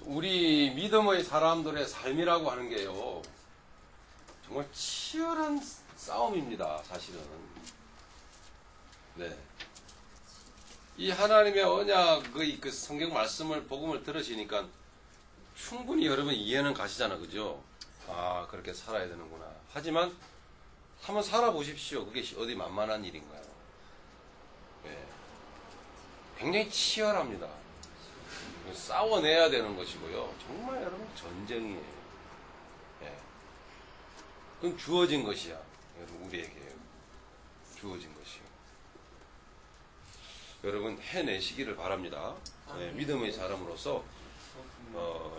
우리 믿음의 사람들의 삶이라고 하는 게요, 정말 치열한 싸움입니다, 사실은. 네. 이 하나님의 언약의 그 성경 말씀을, 복음을 들으시니까 충분히 여러분 이해는 가시잖아, 그죠? 아, 그렇게 살아야 되는구나. 하지만 한번 살아보십시오. 그게 어디 만만한 일인가요? 네. 굉장히 치열합니다. 싸워내야 되는 것이고요. 정말 여러분 전쟁이에요. 예. 그건 주어진 것이야. 여러분 우리에게 주어진 것이요. 여러분 해내시기를 바랍니다. 예, 믿음의 사람으로서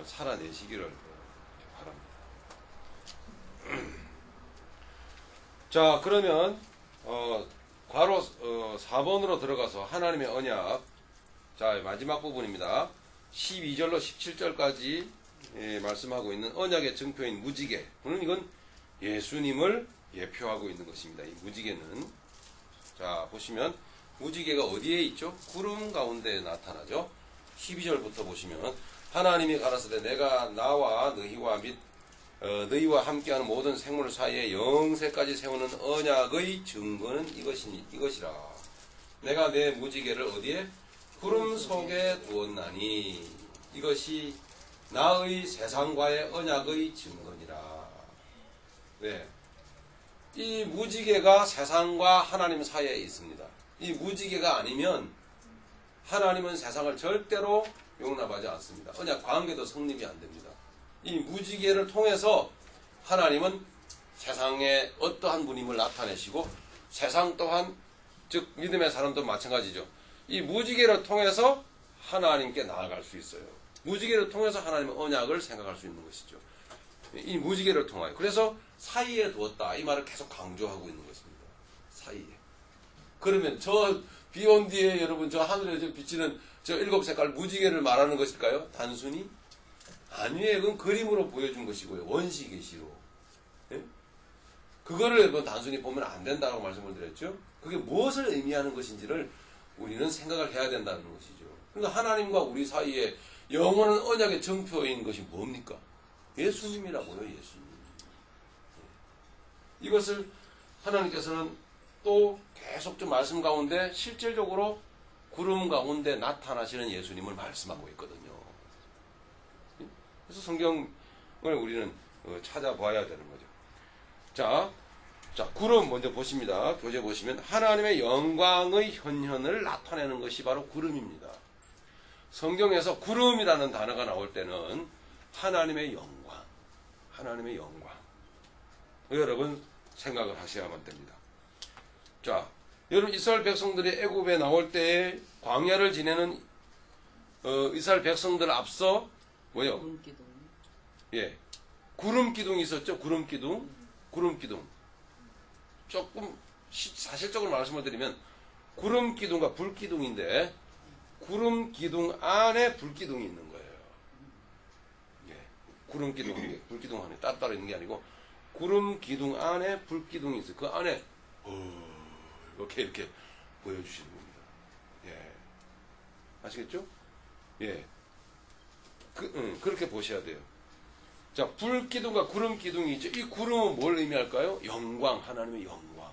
살아내시기를 바랍니다. 자, 그러면 괄호 4번으로 들어가서 하나님의 언약, 자, 마지막 부분입니다. 12절로 17절까지 말씀하고 있는 언약의 증표인 무지개. 물론 이건 예수님을 예표하고 있는 것입니다. 이 무지개는. 자, 보시면 무지개가 어디에 있죠? 구름 가운데 나타나죠. 12절부터 보시면 하나님이 가라사대 내가 나와 너희와 너희와 함께하는 모든 생물 사이에 영세까지 세우는 언약의 증거는 이것이라. 내가 내 무지개를 어디에? 구름 속에 두었나니 이것이 나의 세상과의 언약의 증거니라. 네. 이 무지개가 세상과 하나님 사이에 있습니다. 이 무지개가 아니면 하나님은 세상을 절대로 용납하지 않습니다. 언약 관계도 성립이 안 됩니다. 이 무지개를 통해서 하나님은 세상에 어떠한 분임을 나타내시고 세상 또한, 즉 믿음의 사람도 마찬가지죠. 이 무지개를 통해서 하나님께 나아갈 수 있어요. 무지개를 통해서 하나님의 언약을 생각할 수 있는 것이죠. 이 무지개를 통하여. 그래서 사이에 두었다. 이 말을 계속 강조하고 있는 것입니다. 사이에. 그러면 저 비 온 뒤에 여러분 저 하늘에 비치는 저 7색깔 무지개를 말하는 것일까요? 단순히? 아니에요. 그건 그림으로 보여준 것이고요. 원시 계시로. 예? 그거를 여러분 단순히 보면 안 된다고 말씀을 드렸죠. 그게 무엇을 의미하는 것인지를 우리는 생각을 해야 된다는 것이죠. 그러니까 하나님과 우리 사이에 영원한 언약의 증표인 것이 뭡니까? 예수님이라고요. 예수님. 이것을 하나님께서는 또 계속 좀 말씀 가운데 실질적으로 구름 가운데 나타나시는 예수님을 말씀하고 있거든요. 그래서 성경을 우리는 찾아봐야 되는 거죠. 자, 구름 먼저 보십니다. 교재 보시면 하나님의 영광의 현현을 나타내는 것이 바로 구름입니다. 성경에서 구름이라는 단어가 나올 때는 하나님의 영광, 하나님의 영광. 여러분 생각을 하셔야만 됩니다. 자, 여러분 이스라엘 백성들이 애굽에 나올 때에 광야를 지내는 이스라엘 백성들 앞서 뭐요? 구름 기둥. 예, 구름 기둥이 있었죠. 구름 기둥, 구름 기둥. 조금 사실적으로 말씀을 드리면 구름 기둥과 불 기둥인데 구름 기둥 안에 불 기둥이 있는 거예요. 예, 구름 기둥, 불 기둥 안에 따로 있는 게 아니고 구름 기둥 안에 불 기둥이 있어요. 그 안에 이렇게 보여주시는 겁니다. 예, 아시겠죠? 예, 그렇게 보셔야 돼요. 자, 불 기둥과 구름 기둥이 있죠. 이 구름은 뭘 의미할까요? 영광, 하나님의 영광.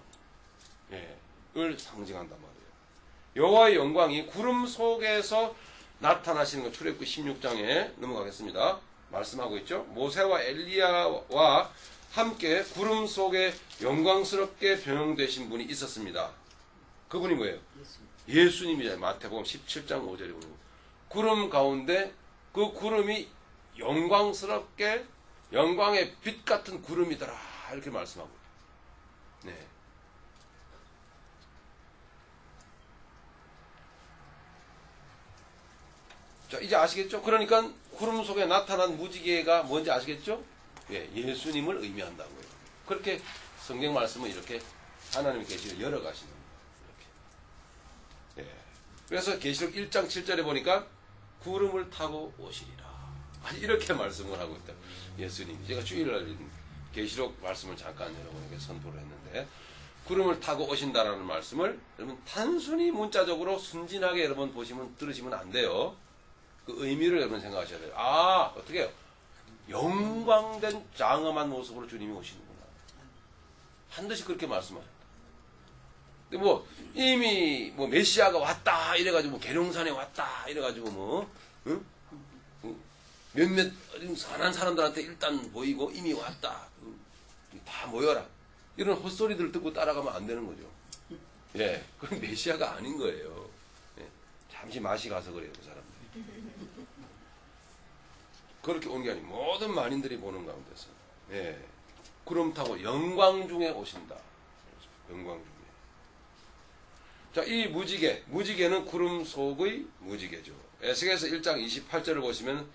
예, 을 상징한단 말이에요. 여호와의 영광이 구름 속에서 나타나시는 것, 출애굽기 16장에 넘어가겠습니다. 말씀하고 있죠. 모세와 엘리야와 함께 구름 속에 영광스럽게 변형되신 분이 있었습니다. 그분이 뭐예요? 예수님이잖아요. 마태복음 17장 5절에 보면 구름 가운데 그 구름이 영광스럽게 영광의 빛 같은 구름이더라 이렇게 말씀하고 있어요. 네. 자, 이제 아시겠죠? 그러니까 구름 속에 나타난 무지개가 뭔지 아시겠죠? 예, 예수님을 의미한다고요. 그렇게 성경 말씀은 이렇게 하나님의 계시를 열어가시는 거예요. 이렇게. 예. 그래서 계시록 1장 7절에 보니까 구름을 타고 오시리라. 이렇게 말씀을 하고 있다. 예수님이. 제가 주일날 계시록 말씀을 잠깐 여러분에게 선포를 했는데 구름을 타고 오신다라는 말씀을 여러분 단순히 문자적으로 순진하게 여러분 들으시면 안 돼요. 그 의미를 여러분 생각하셔야 돼요. 아, 어떻게 해요? 영광된 장엄한 모습으로 주님이 오시는구나. 반드시 그렇게 말씀하셨다. 근데 뭐 이미 뭐 메시아가 왔다 이래가지고 뭐 계룡산에 왔다 이래가지고 뭐 응? 몇몇 선한 사람들한테 일단 보이고 이미 왔다. 다 모여라. 이런 헛소리들 듣고 따라가면 안 되는 거죠. 예, 그건 메시아가 아닌 거예요. 예, 잠시 맛이 가서 그래요, 그 사람들이. 그렇게 온 게 아니고 모든 만인들이 보는 가운데서 예, 구름 타고 영광 중에 오신다. 영광 중에. 자, 이 무지개는 구름 속의 무지개죠. 에스겔서 1장 28절을 보시면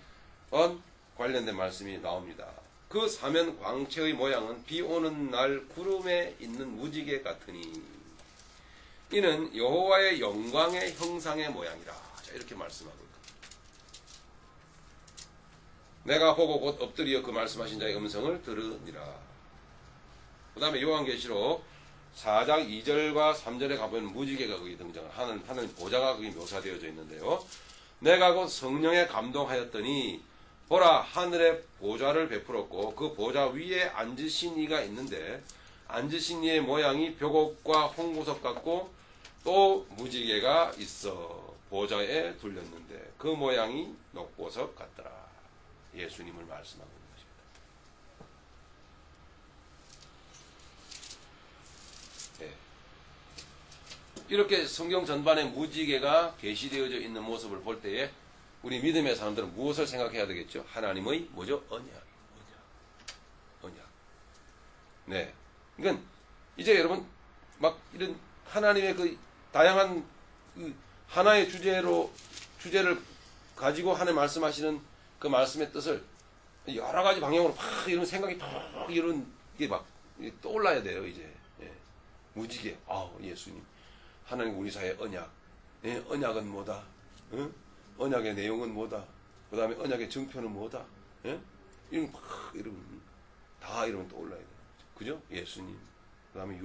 관련된 말씀이 나옵니다. 그 사면 광채의 모양은 비 오는 날 구름에 있는 무지개 같으니 이는 여호와의 영광의 형상의 모양이라. 자, 이렇게 말씀하고 있습니다. 내가 보고 곧 엎드려 그 말씀하신 자의 음성을 들으니라. 그 다음에 요한계시록 4장 2절과 3절에 가보면 무지개가 거기 등장을 하는 보좌가 거기 묘사되어져 있는데요. 내가 곧 성령에 감동하였더니 보라, 하늘에 보좌를 베풀었고 그 보좌 위에 앉으신 이가 있는데 앉으신 이의 모양이 벽옥과 홍구석 같고 또 무지개가 있어 보좌에 둘렸는데 그 모양이 녹보석 같더라. 예수님을 말씀하고 있는 것입니다. 네. 이렇게 성경 전반에 무지개가 계시되어져 있는 모습을 볼 때에 우리 믿음의 사람들은 무엇을 생각해야 되겠죠? 하나님의 뭐죠? 언약. 네. 그러니까 이제 여러분 막 이런 하나님의 그 다양한 그 하나의 주제를 가지고 하나님 말씀하시는 그 말씀의 뜻을 여러 가지 방향으로 막 이런 생각이 막 이런 게 막 떠올라야 돼요. 이제 예. 무지개. 예수님. 하나님 우리 사이의 언약. 예, 언약은 뭐다? 응? 언약의 내용은 뭐다? 그 다음에 언약의 증표는 뭐다? 예? 이런 막 이러면 떠올라야 돼요. 그죠? 예수님. 그 다음에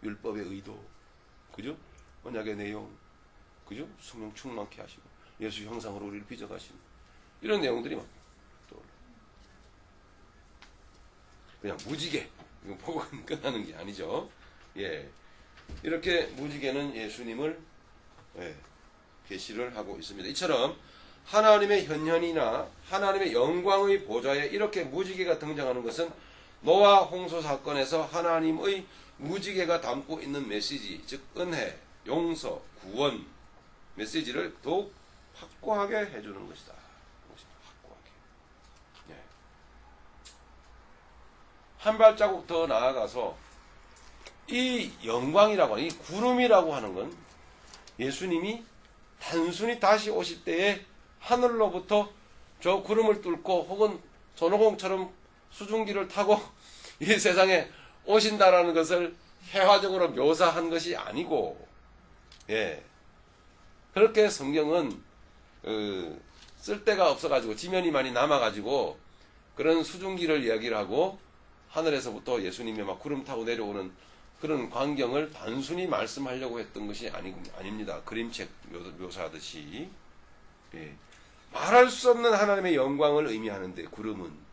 율법의 의도. 그죠? 언약의 내용. 그죠? 성령 충만케 하시고 예수 형상으로 우리를 빚어가시고 이런 내용들이 막 떠올라요. 그냥 무지개. 이거 보고 끝나는 게 아니죠. 예. 이렇게 무지개는 예수님을 계시를 하고 있습니다. 이처럼 하나님의 현현이나 하나님의 영광의 보좌에 이렇게 무지개가 등장하는 것은 노아 홍수 사건에서 하나님의 무지개가 담고 있는 메시지, 즉 은혜, 용서, 구원 메시지를 더욱 확고하게 해주는 것이다. 확고하게. 네. 한 발자국 더 나아가서 이 영광이라고 하는 이 구름이라고 하는 건 예수님이 단순히 다시 오실 때에 하늘로부터 저 구름을 뚫고 혹은 손오공처럼 수증기를 타고 이 세상에 오신다라는 것을 회화적으로 묘사한 것이 아니고, 예. 그렇게 성경은, 쓸 데가 없어가지고, 지면이 많이 남아가지고, 그런 수증기를 이야기를 하고, 하늘에서부터 예수님이 막 구름 타고 내려오는 그런 광경을 단순히 말씀하려고 했던 것이 아닙니다. 그림책 묘사하듯이. 예. 말할 수 없는 하나님의 영광을 의미하는데, 구름은.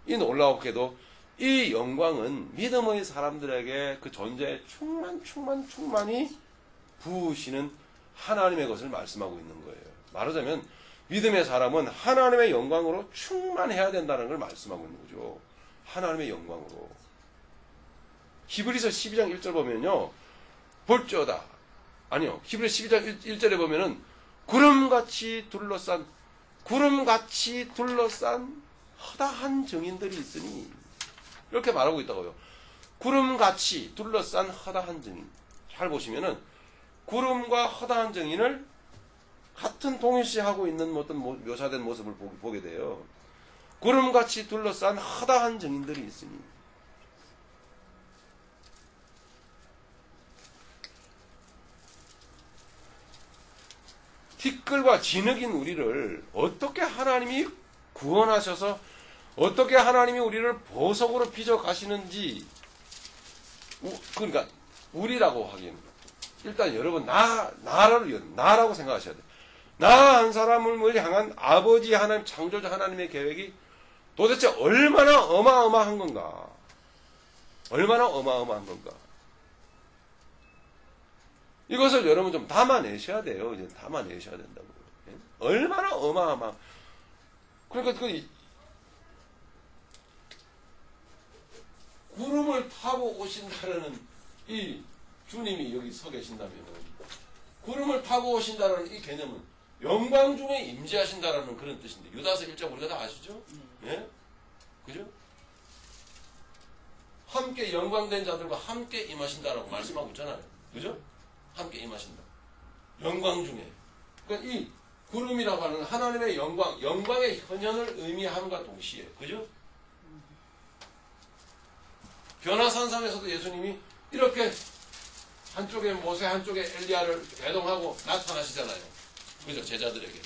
이 놀라웠게도 이 영광은 믿음의 사람들에게 그 존재에 충만히 부으시는 하나님의 것을 말씀하고 있는 거예요. 말하자면 믿음의 사람은 하나님의 영광으로 충만해야 된다는 걸 말씀하고 있는 거죠. 하나님의 영광으로. 히브리서 12장 1절 보면요. 볼지어다. 아니요. 히브리서 12장 1절에 보면은 구름같이 둘러싼 허다한 증인들이 있으니 이렇게 말하고 있다고요. 구름같이 둘러싼 허다한 증인. 잘 보시면은 구름과 허다한 증인을 같은 동일시하고 있는 어떤 묘사된 모습을 보게 돼요. 구름같이 둘러싼 허다한 증인들이 있으니. 티끌과 진흙인 우리를 어떻게 하나님이 구원하셔서 어떻게 하나님이 우리를 보석으로 빚어 가시는지, 그러니까 우리라고 하기에는 일단 여러분 나라고 생각하셔야 돼요. 나 한 사람을 향한 아버지 하나님, 창조자 하나님의 계획이 도대체 얼마나 어마어마한 건가? 얼마나 어마어마한 건가? 이것을 여러분 좀 담아내셔야 돼요. 이제 담아내셔야 된다고. 얼마나 어마어마. 그러니까 구름을 타고 오신다라는 이 주님이 여기 서 계신다면, 구름을 타고 오신다라는 이 개념은 영광 중에 임재하신다라는 그런 뜻인데, 유다서 1장 우리가 다 아시죠? 예? 그죠? 함께 영광된 자들과 함께 임하신다라고 말씀하고 있잖아요. 그죠? 함께 임하신다. 영광 중에. 그러니까 이 구름이라고 하는 하나님의 영광, 영광의 현현을 의미함과 동시에, 그죠? 변화산상에서도 예수님이 이렇게 한쪽에 모세, 한쪽에 엘리야를 대동하고 나타나시잖아요. 그죠? 제자들에게.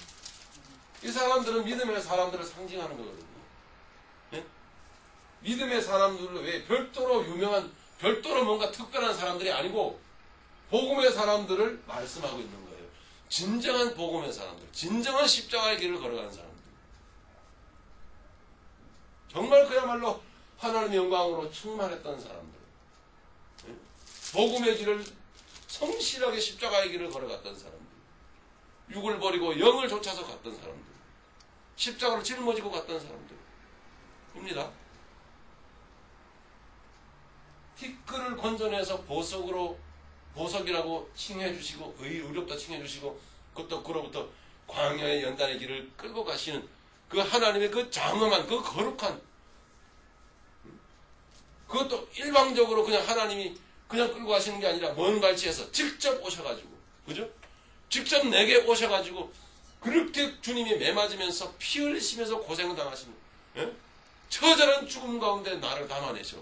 이 사람들은 믿음의 사람들을 상징하는 거거든요. 네? 믿음의 사람들은 왜 별도로 유명한, 별도로 뭔가 특별한 사람들이 아니고 복음의 사람들을 말씀하고 있는 거예요. 진정한 복음의 사람들, 진정한 십자가의 길을 걸어가는 사람들. 정말 그야말로 하나님의 영광으로 충만했던 사람들. 네? 복음의 길을 성실하게 십자가의 길을 걸어갔던 사람들. 육을 버리고 영을 쫓아서 갔던 사람들. 십자가를 짊어지고 갔던 사람들입니다. 티끌을 건져내서 보석이라고 칭해 주시고 의롭다 칭해 주시고 그것도 그로부터 광야의 연단의 길을 끌고 가시는 그 하나님의 그 장엄한 그 거룩한, 그것도 일방적으로 그냥 하나님이 그냥 끌고 가시는 게 아니라 먼 발치에서 직접 오셔가지고, 그죠? 직접 내게 오셔가지고 그렇게 주님이 매맞으면서 피 흘리시면서 고생을 당하시는, 예? 처절한 죽음 가운데 나를 담아내셔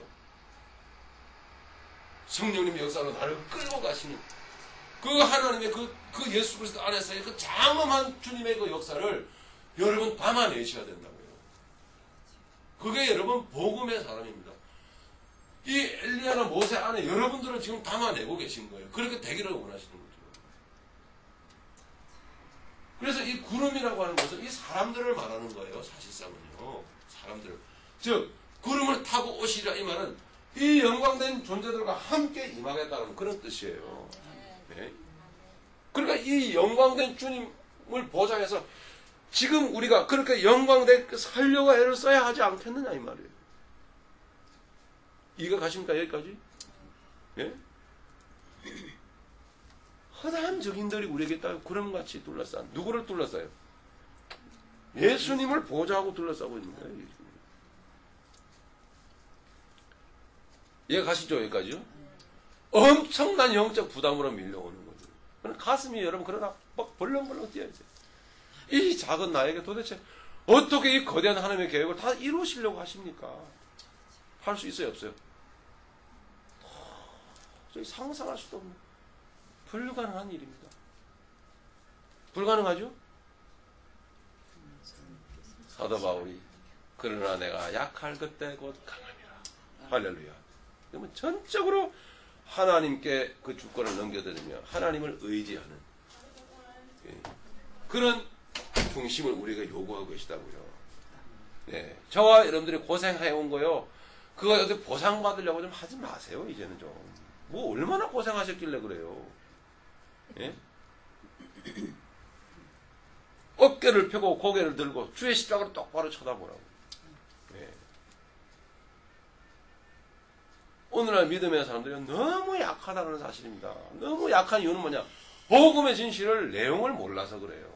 성령님의 역사로 나를 끌고 가시는 그 하나님의 그 예수 그리스도 안에서의 그 장엄한 주님의 그 역사를 여러분 담아내셔야 된다고요. 그게 여러분 복음의 사람입니다. 이 엘리야나 모세 안에 여러분들은 지금 담아내고 계신 거예요. 그렇게 되기를 원하시는 거죠. 그래서 이 구름이라고 하는 것은 이 사람들을 말하는 거예요. 사실상은요. 사람들. 즉 구름을 타고 오시리라 이 말은 이 영광된 존재들과 함께 임하겠다는 그런 뜻이에요. 네. 그러니까 이 영광된 주님을 보장해서 지금 우리가 그렇게 영광된 살려고 애를 써야 하지 않겠느냐 이 말이에요. 이해가 가십니까 여기까지? 예? 허다한 적인들이 우리에게 딱 구름같이 둘러싼, 누구를 둘러싸요? 예수님을 보좌하고 둘러싸고 있는 거예요. 이해가 가시죠 여기까지요? 엄청난 영적 부담으로 밀려오는 거죠. 가슴이 여러분 그러나 막 벌렁벌렁 뛰어야죠. 이 작은 나에게 도대체 어떻게 이 거대한 하나님의 계획을 다 이루시려고 하십니까? 할 수 있어요 없어요? 상상할 수도 없는 불가능한 일입니다. 불가능하죠? 사도 바울이 그러나 내가 약할 그때 곧 강함이라. 할렐루야. 그러면 전적으로 하나님께 그 주권을 넘겨드리며 하나님을 의지하는 그런 중심을 우리가 요구하고 계시다고요. 네. 저와 여러분들이 고생해온 거요. 그거 어디 보상받으려고 좀 하지 마세요. 이제는 좀. 뭐 얼마나 고생하셨길래 그래요. 예? 어깨를 펴고 고개를 들고 주의 십자가를 똑바로 쳐다보라고. 예. 오늘날 믿음의 사람들이 너무 약하다는 사실입니다. 너무 약한 이유는 뭐냐? 복음의 진실을 내용을 몰라서 그래요.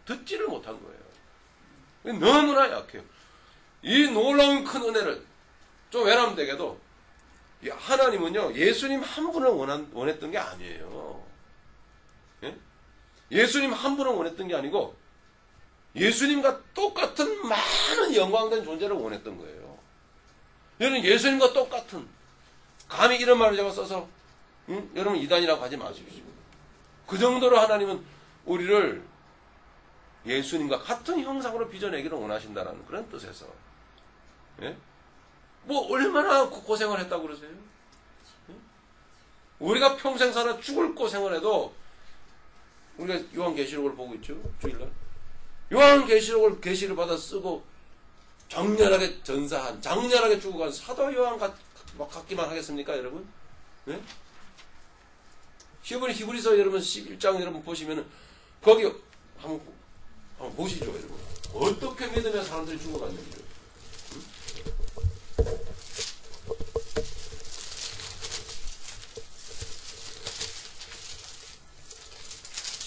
듣지를 못한 거예요. 너무나 약해요. 이 놀라운 큰 은혜를 좀 외람되게도 하나님은요 예수님 한 분을 원했던 게 아니에요. 예? 예수님 한 분을 원했던 게 아니고 예수님과 똑같은 많은 영광된 존재를 원했던 거예요. 여러분 예수님과 똑같은, 감히 이런 말을 제가 써서 여러분 이단이라고 하지 마십시오. 그 정도로 하나님은 우리를 예수님과 같은 형상으로 빚어내기를 원하신다는 그런 뜻에서 예? 뭐 얼마나 고생을 했다고 그러세요? 예? 우리가 평생 살아 죽을 고생을 해도 우리가 요한계시록을 보고 있죠. 주일날. 요한계시록을 계시를 받아 쓰고 정렬하게 전사한, 장렬하게 죽어간 사도 요한 같기만 하겠습니까, 여러분? 네? 히브리서 여러분 11장 여러분 보시면은 거기 한번 보시죠, 여러분. 어떻게 믿으면 사람들이 죽어갔는지.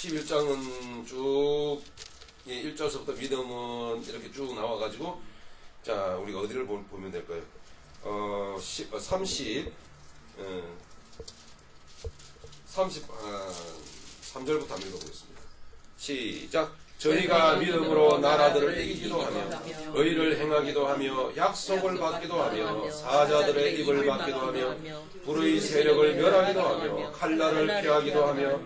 11장은 쭉 1절서부터 믿음은 이렇게 쭉 나와가지고 자 우리가 어디를 보면 될까요? 33절부터 한번 읽어보겠습니다. 시작. 저희가 믿음으로 나라들을 이기기도 하며 의를 행하기도 하며 약속을 받기도 하며 사자들의 입을 받기도 하며 불의 세력을 멸하기도 하며 칼날을 피하기도 하며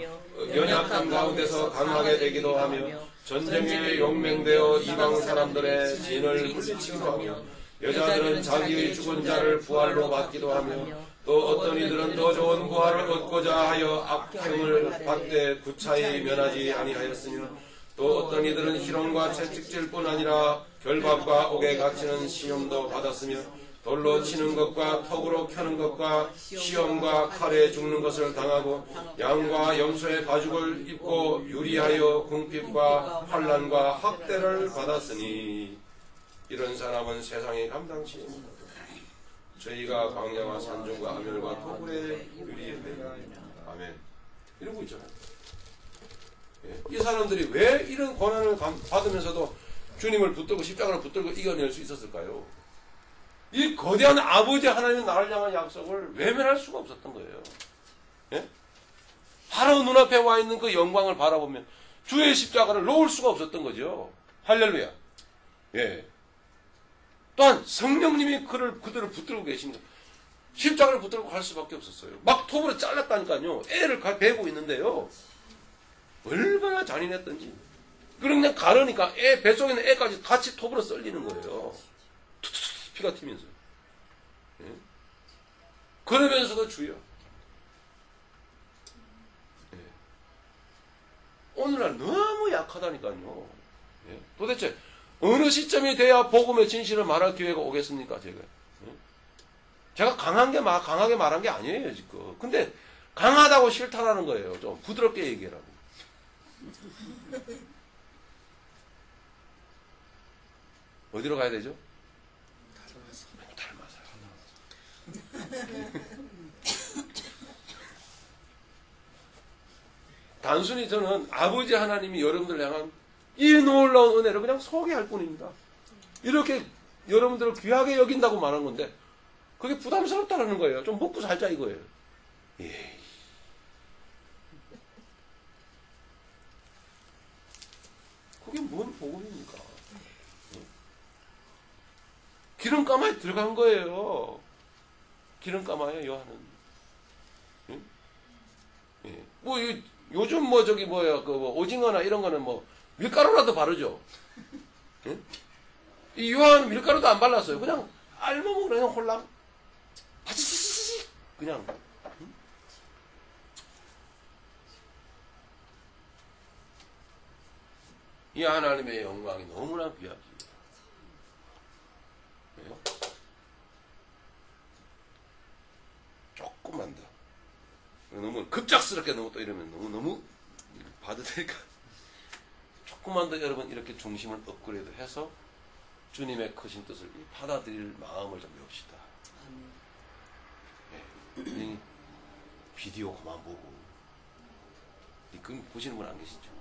연약한 가운데서 강하게 되기도 하며 전쟁에 용맹되어 이방 사람들의 진을 물리치기도 하며 여자들은 자기의 죽은 자를 부활로 받기도 하며 또 어떤 이들은 더 좋은 부활을 얻고자 하여 악행을 받되 구차히 면하지 아니하였으며 또 어떤 이들은 희롱과 채찍질뿐 아니라 결박과 옥에 갇히는 시험도 받았으며 돌로 치는 것과 턱으로 켜는 것과 시험과 칼에 죽는 것을 당하고 양과 염소의 가죽을 입고 유리하여 궁핍과 환난과 학대를 받았으니 이런 사람은 세상에 감당치 못하다. 저희가 광야와 산중과 하늘과 토굴의 유리에 매여 아멘 이러고 있잖아요. 이 사람들이 왜 이런 고난을 받으면서도 주님을 붙들고 십자가를 붙들고 이겨낼 수 있었을까요? 이 거대한 아버지 하나님의 나를 향한 약속을 외면할 수가 없었던 거예요. 예? 바로 눈앞에 와 있는 그 영광을 바라보면 주의 십자가를 놓을 수가 없었던 거죠. 할렐루야. 예. 또한 성령님이 그들을 붙들고 계십니다. 십자가를 붙들고 갈 수밖에 없었어요. 막 톱으로 잘랐다니까요. 애를 베고 있는데요. 얼마나 잔인했던지. 그냥 가르니까 애 뱃속에 있는 애까지 같이 톱으로 썰리는 거예요. 피가 튀면서. 예? 그러면서도 주여. 예. 오늘날 너무 약하다니까요. 예? 도대체 어느 시점이 돼야 복음의 진실을 말할 기회가 오겠습니까, 제가? 예? 제가 강하게 말한 게 아니에요, 지금. 근데 강하다고 싫다라는 거예요. 좀 부드럽게 얘기하라고. 어디로 가야 되죠? 단순히 저는 아버지 하나님이 여러분들 향한 이 놀라운 은혜를 그냥 소개할 뿐입니다. 이렇게 여러분들을 귀하게 여긴다고 말한 건데 그게 부담스럽다는 거예요. 좀 먹고 살자 이거예요. 예. 그게 뭔 복음입니까? 기름가마에 들어간 거예요. 기름가마에 요한은. 응? 예. 뭐 요즘 뭐 저기 뭐야 그 뭐 오징어나 이런 거는 뭐 밀가루라도 바르죠. 응? 이 요한은 밀가루도 안 발랐어요. 그냥 알몸으로 그냥 홀랑 파치치치치 그냥. 응? 이 하나님의 영광이 너무나 귀하지. 조금만 더. 너무 급작스럽게 너무 또 이러면 너무 봐도 되니까. 조금만 더 여러분 이렇게 중심을 업그레이드 해서 주님의 크신 뜻을 받아들일 마음을 좀 배웁시다. 네. 비디오 그만 보고. 그럼 보시는 분 안 계시죠?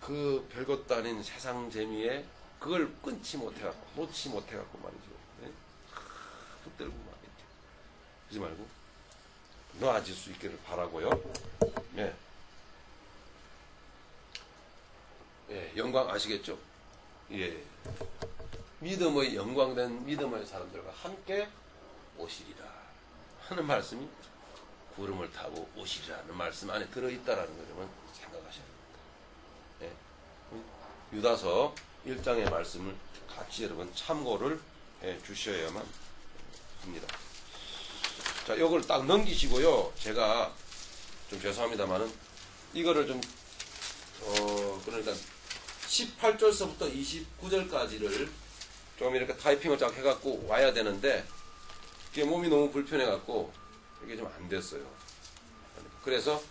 그 별것도 아닌 세상 재미에 그걸 놓지 못해갖고 말이죠. 네? 붙들고 말이죠. 그러지 말고 놓아질 수 있기를 바라고요. 네. 예, 영광 아시겠죠? 예. 믿음의 영광된 믿음의 사람들과 함께 오시리라 하는 말씀이 구름을 타고 오시리라는 말씀 안에 들어있다라는 걸 여러분 생각하셔야 됩니다. 예. 유다서 1장의 말씀을 같이 여러분 참고를 해 주셔야만 합니다. 자, 요걸 딱 넘기시고요. 제가 좀 죄송합니다만은 이거를 좀 그러니까 18절서부터 29절까지를 좀 이렇게 타이핑을 쫙 해갖고 와야 되는데 이게 몸이 너무 불편해갖고 이게 좀 안 됐어요. 그래서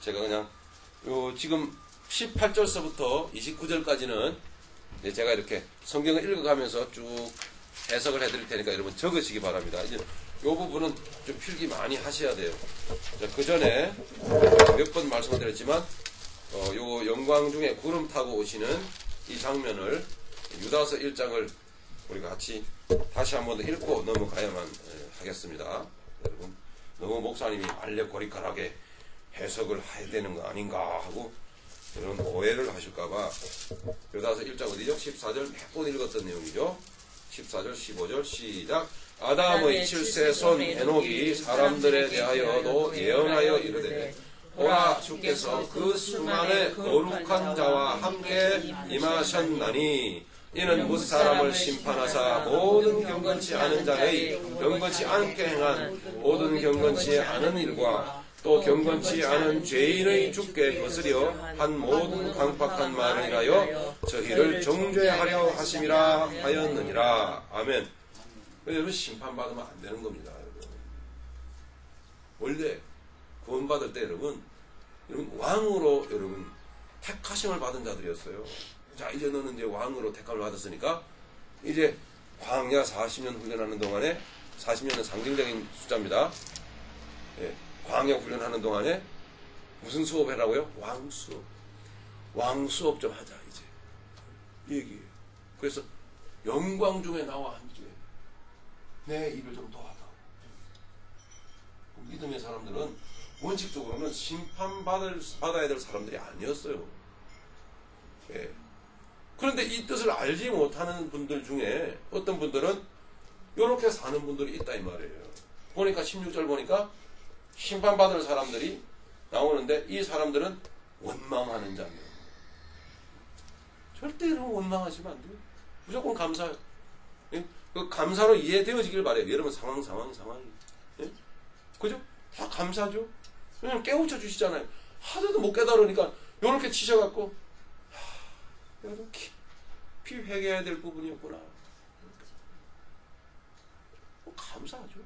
제가 그냥 요 지금 18절서부터 29절까지는 제가 이렇게 성경을 읽어가면서 쭉 해석을 해드릴 테니까 여러분 적으시기 바랍니다. 이제 요 부분은 좀 필기 많이 하셔야 돼요. 그 전에 몇 번 말씀을 드렸지만 요 영광 중에 구름 타고 오시는 이 장면을 유다서 1장을 우리가 같이 다시 한 번 더 읽고 넘어가야만 하겠습니다. 여러분 너무 목사님이 알레고리컬하게 해석을 해야 되는 거 아닌가 하고 여러분 오해를 하실까봐 유다서 1장 어디죠? 14절 몇 번 읽었던 내용이죠. 14절 15절 시작. 아담의 7세손 에녹이 사람들에 대하여도 예언하여 이르되 오라 주께서 그 수만의 거룩한 자와 함께 임하셨나니 이는 무사람을 심판하사 모든 경건치 않은 자의 경건치 않게 행한 모든 경건치 않은 일과 또 경건치 않은 죄인의 주께 거스려 한 모든 강팍한 말을 인하여 저희를 정죄하려 하심이라 하였느니라. 아멘. 여러분 심판받으면 안 되는 겁니다. 여러분. 원래 구원받을 때 여러분 왕으로 여러분 택하심을 받은 자들이었어요. 자 이제 너는 이제 왕으로 택함을 받았으니까 이제 광야 40년 훈련하는 동안에 40년은 상징적인 숫자입니다. 예, 광야 훈련하는 동안에 무슨 수업 해라고요? 왕수업. 왕수업 좀 하자 이제 이 얘기예요. 그래서 영광 중에 나와 함께 내 일을 좀 도와다. 믿음의 사람들은 원칙적으로는 심판받아야 될 사람들이 아니었어요. 예. 그런데 이 뜻을 알지 못하는 분들 중에 어떤 분들은 이렇게 사는 분들이 있다 이 말이에요. 보니까 16절 보니까 심판받을 사람들이 나오는데 이 사람들은 원망하는 장면. 절대 이런 원망하시면 안 돼요. 무조건 감사. 예? 그 감사로 이해되어지길 바래요. 여러분 상황이. 예? 그죠? 다 감사죠. 왜냐면 깨우쳐 주시잖아요. 하도도 못 깨달으니까 요렇게 치셔갖고 내가 좀 깊이 회개해야 될 부분이었구나. 감사하죠.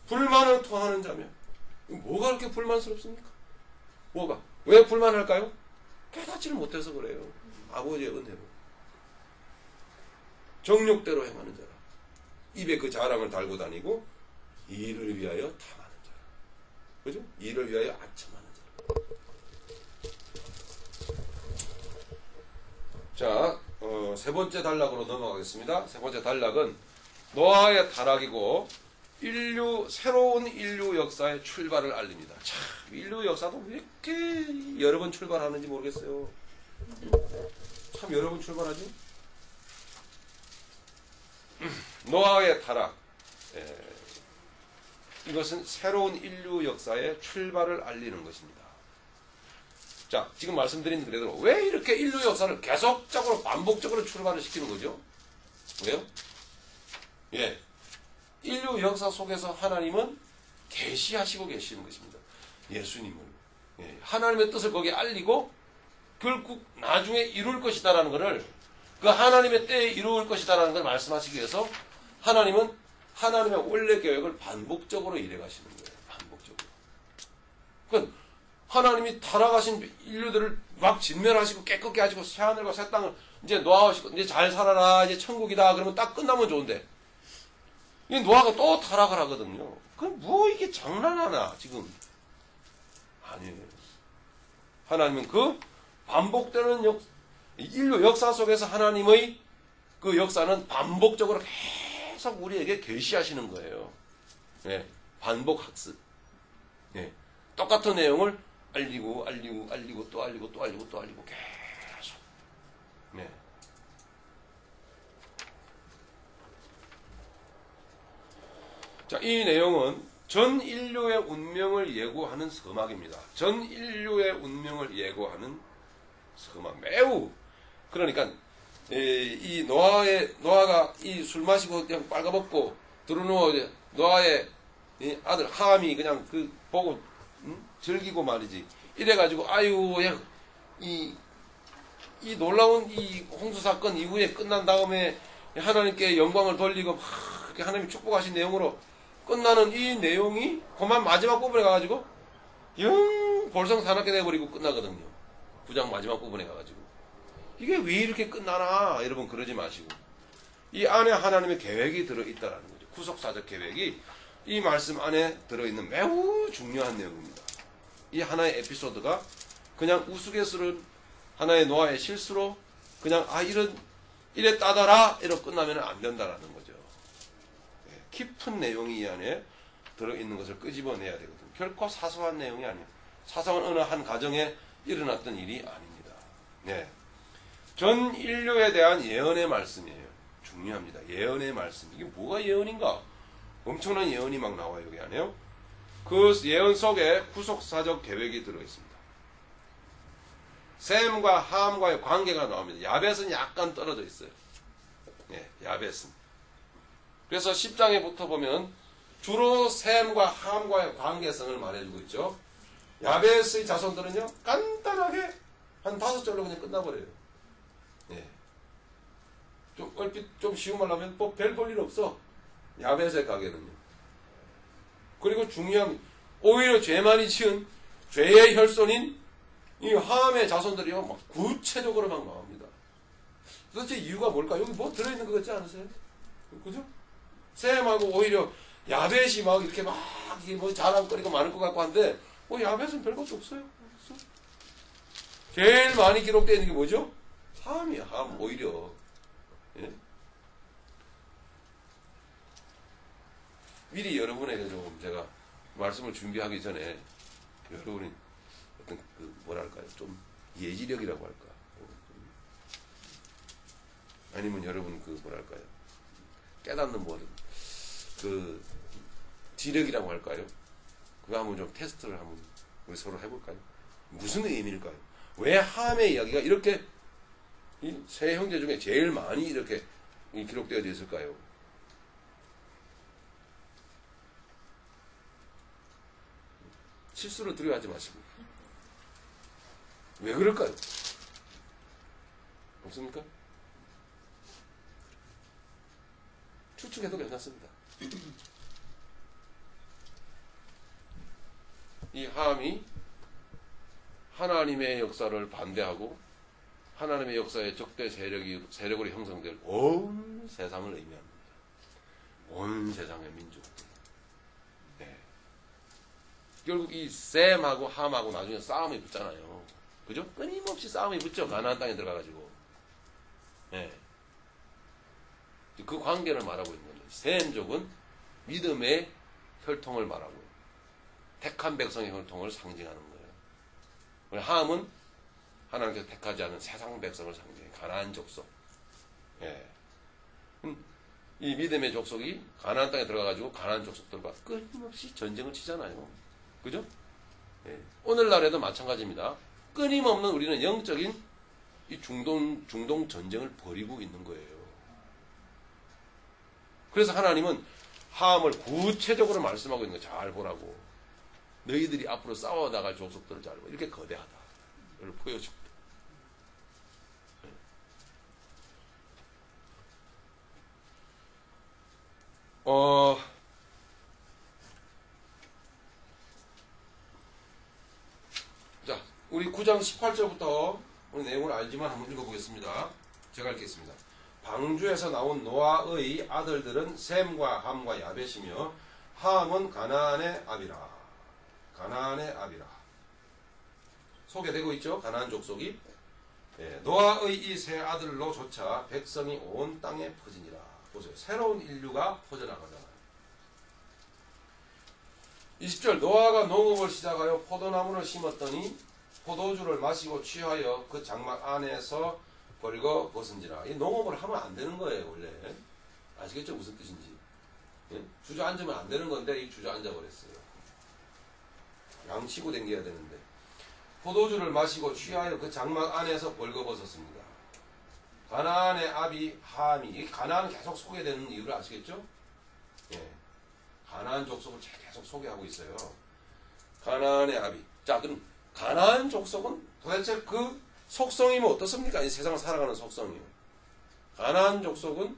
불만을 토하는 자면 뭐가 그렇게 불만스럽습니까? 뭐가? 왜 불만할까요? 깨닫지를 못해서 그래요. 아버지의 은혜로. 정욕대로 행하는 자라. 입에 그 자랑을 달고 다니고 이를 위하여 탐하는 자라. 그죠? 이를 위하여 아첨하는 자라. 자, 세 번째 단락으로 넘어가겠습니다. 세 번째 단락은 노아의 타락이고 새로운 인류 역사의 출발을 알립니다. 참, 인류 역사도 왜 이렇게 여러 번 출발하는지 모르겠어요. 참 여러 번 출발하죠? 노아의 타락. 이것은 새로운 인류 역사의 출발을 알리는 것입니다. 자, 지금 말씀드린 그대로 왜 이렇게 인류 역사를 계속적으로 반복적으로 출발을 시키는 거죠? 왜요? 예. 인류 역사 속에서 하나님은 계시하시고 계시는 것입니다. 예수님을. 예. 하나님의 뜻을 거기에 알리고 결국 나중에 이룰 것이다라는 것을 그 하나님의 때에 이룰 것이다라는 걸 말씀하시기 위해서 하나님은 하나님의 원래 계획을 반복적으로 이뤄 가시는 거예요. 반복적으로. 그러니까 하나님이 타락하신 인류들을 막 진멸하시고 깨끗게 하시고 새 하늘과 새 땅을 이제 노아하시고 이제 잘 살아라 이제 천국이다 그러면 딱 끝나면 좋은데 이 노아가 또 타락을 하거든요. 그럼 뭐 이게 장난하나 지금 아니에요. 하나님은 그 반복되는 인류 역사 속에서 하나님의 그 역사는 반복적으로 계속 우리에게 계시하시는 거예요. 네, 반복 학습. 네, 똑같은 내용을 알리고 또 알리고 계속. 네. 자, 이 내용은 전 인류의 운명을 예고하는 서막입니다. 전 인류의 운명을 예고하는 서막. 매우 그러니까 이 노아가 이 술 마시고 그냥 빨가벗고 들어누워 노아의 이 아들 함이 그냥 그 보고 즐기고 말이지. 이래가지고 아유 이 놀라운 이 홍수 사건 이후에 끝난 다음에 하나님께 영광을 돌리고 막 하나님이 축복하신 내용으로 끝나는 이 내용이 그만 마지막 부분에 가가지고 영 볼성사납게 돼버리고 끝나거든요. 9장 마지막 부분에 가가지고 이게 왜 이렇게 끝나나 여러분 그러지 마시고 이 안에 하나님의 계획이 들어있다라는 거죠. 구속사적 계획이 이 말씀 안에 들어있는 매우 중요한 내용입니다. 이 하나의 에피소드가 그냥 우스갯소리는 하나의 노아의 실수로 그냥 이랬다더라 이러고 끝나면 안 된다라는 거죠. 깊은 내용이 이 안에 들어있는 것을 끄집어내야 되거든요. 결코 사소한 내용이 아니에요. 사소한 어느 한 가정에 일어났던 일이 아닙니다. 네. 전 인류에 대한 예언의 말씀이에요. 중요합니다. 예언의 말씀. 이게 뭐가 예언인가? 엄청난 예언이 막 나와요. 여기 안에요. 그 예언 속에 구속사적 계획이 들어있습니다. 셈과 함과의 관계가 나옵니다. 야벳은 약간 떨어져 있어요. 네, 야벳은. 그래서 10장에부터 보면 주로 셈과 함과의 관계성을 말해주고 있죠. 야벳의 자손들은요, 간단하게 한 5절로 그냥 끝나버려요. 네. 좀 얼핏 좀 쉬운 말로 하면 뭐 별 볼 일 없어. 야벳의 가게는요. 그리고 중요한 오히려 죄 많이 지은 죄의 혈손인 이 함의 자손들이요 막 구체적으로 막 나옵니다. 도대체 이유가 뭘까? 여기 뭐 들어있는 것 같지 않으세요? 그죠? 셈하고 오히려 야벳이 막 이렇게 막 이게 뭐 자랑거리가 많을 것 같고 한데 야벳은 별것도 없어요. 제일 많이 기록되어 있는 게 뭐죠? 함이야. 함 오히려. 예? 미리 여러분에게 좀 제가 말씀을 준비하기 전에 여러분이 어떤 뭐랄까요? 좀 예지력이라고 할까? 아니면 여러분 뭐랄까요? 깨닫는 지력이라고 할까요? 그거 한번 좀 테스트를 한번 우리 서로 해볼까요? 무슨 의미일까요? 왜 함의 이야기가 이렇게 이 세 형제 중에 제일 많이 이렇게 기록되어 있을까요? 실수를 두려워하지 마시고. 왜 그럴까요? 없습니까? 추측해도 괜찮습니다. 이 함이 하나님의 역사를 반대하고 하나님의 역사의 적대 세력으로 형성될 온 세상을 의미합니다. 온 세상의 민족. 네. 결국 이 셈하고 함하고 나중에 싸움이 붙잖아요. 그죠? 끊임없이 싸움이 붙죠. 가나안 땅에 들어가가지고. 네. 그 관계를 말하고 있는 거예요. 셈족은 믿음의 혈통을 말하고 택한 백성의 혈통을 상징하는 거예요. 함은 하나님께서 택하지 않은 세상 백성을 상징해 가나안 족속. 예. 이 믿음의 족속이 가나안 땅에 들어가가지고 가나안 족속들과 끊임없이 전쟁을 치잖아요. 그죠? 예. 오늘날에도 마찬가지입니다. 끊임없는 우리는 영적인 이 중동 전쟁을 벌이고 있는 거예요. 그래서 하나님은 함을 구체적으로 말씀하고 있는 거 잘 보라고. 너희들이 앞으로 싸워나갈 족속들을 잘 봐. 이렇게 거대하다. 이걸 보여줍니다. 자, 우리 9장 18절부터 우리 내용을 알지만 한번 읽어보겠습니다. 제가 읽겠습니다. 방주에서 나온 노아의 아들들은 셈과 함과 야벳이며 함은 가나안의 아비라. 가나안의 아비라. 소개되고 있죠? 가나안 족속이. 예, 노아의 이 세 아들로 조차 백성이 온 땅에 퍼지니라. 보세요. 새로운 인류가 퍼져나가잖아요. 20절 노아가 농업을 시작하여 포도나무를 심었더니 포도주를 마시고 취하여 그 장막 안에서 버리고 벗은지라. 이 농업을 하면 안 되는 거예요, 원래. 아시겠죠? 무슨 뜻인지. 예? 주저앉으면 안 되는 건데, 이 주저앉아버렸어요. 양치고 댕겨야 되는데. 포도주를 마시고 취하여 그 장막 안에서 벌거벗었습니다. 가나안의 아비 함이. 이 가나안은 계속 소개되는 이유를 아시겠죠? 예. 가나안 족속을 계속 소개하고 있어요. 가나안의 아비. 자, 그럼 가나안 족속은 도대체 그 속성이 뭐 어떻습니까? 이 세상을 살아가는 속성이요. 가나안 족속은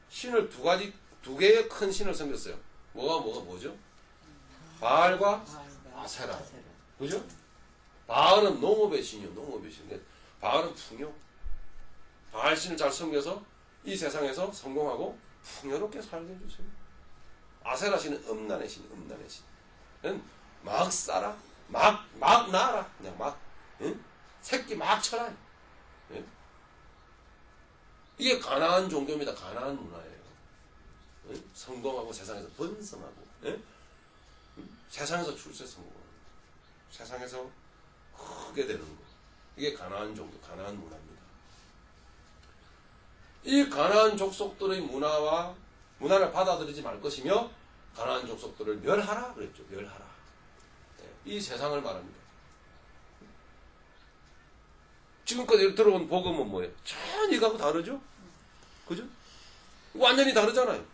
신을 두 개의 큰 신을 섬겼어요. 뭐죠? 바알과 아세라. 그죠? 바알은 농업의 신이요, 농업의 신. 바알은 풍요. 바알 신을 잘 섬겨서 이 세상에서 성공하고 풍요롭게 살게 해주세요. 아세라 신은 음란의 신, 음란의 신. 막 살아, 막 낳아라, 그냥 막, 응? 새끼 막 쳐라. 응? 이게 가나안 종교입니다. 가나안 문화예요. 응? 성공하고 세상에서 번성하고, 응? 세상에서 출세 성공하고, 세상에서 크게 되는 거. 이게 가나안 종교, 가나안 문화입니다. 이 가나안 족속들의 문화를 받아들이지 말 것이며 가나안 족속들을 멸하라 그랬죠. 멸하라. 이 세상을 말합니다. 지금까지 들어온 복음은 뭐예요? 전혀 이거하고 다르죠? 그죠? 완전히 다르잖아요.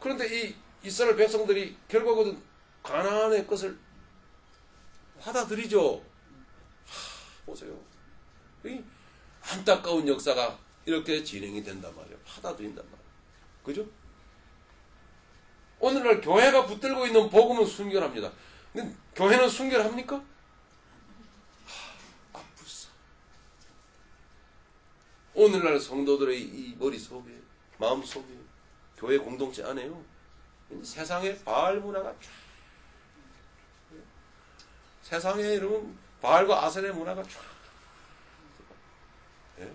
그런데 이 이스라엘 백성들이 결국은 가나안의 것을 받아들이죠. 보세요. 이 안타까운 역사가 이렇게 진행이 된단 말이에요. 받아들인단 말이에요. 그죠? 오늘날 교회가 붙들고 있는 복음은 순결합니다. 근데 교회는 순결합니까? 아프사. 오늘날 성도들의 이 머릿속에, 마음속에, 교회 공동체 안에요. 세상의 바알 문화가 쫙. 세상에 여러분 바알과 아셀의 문화가 쫙. 예?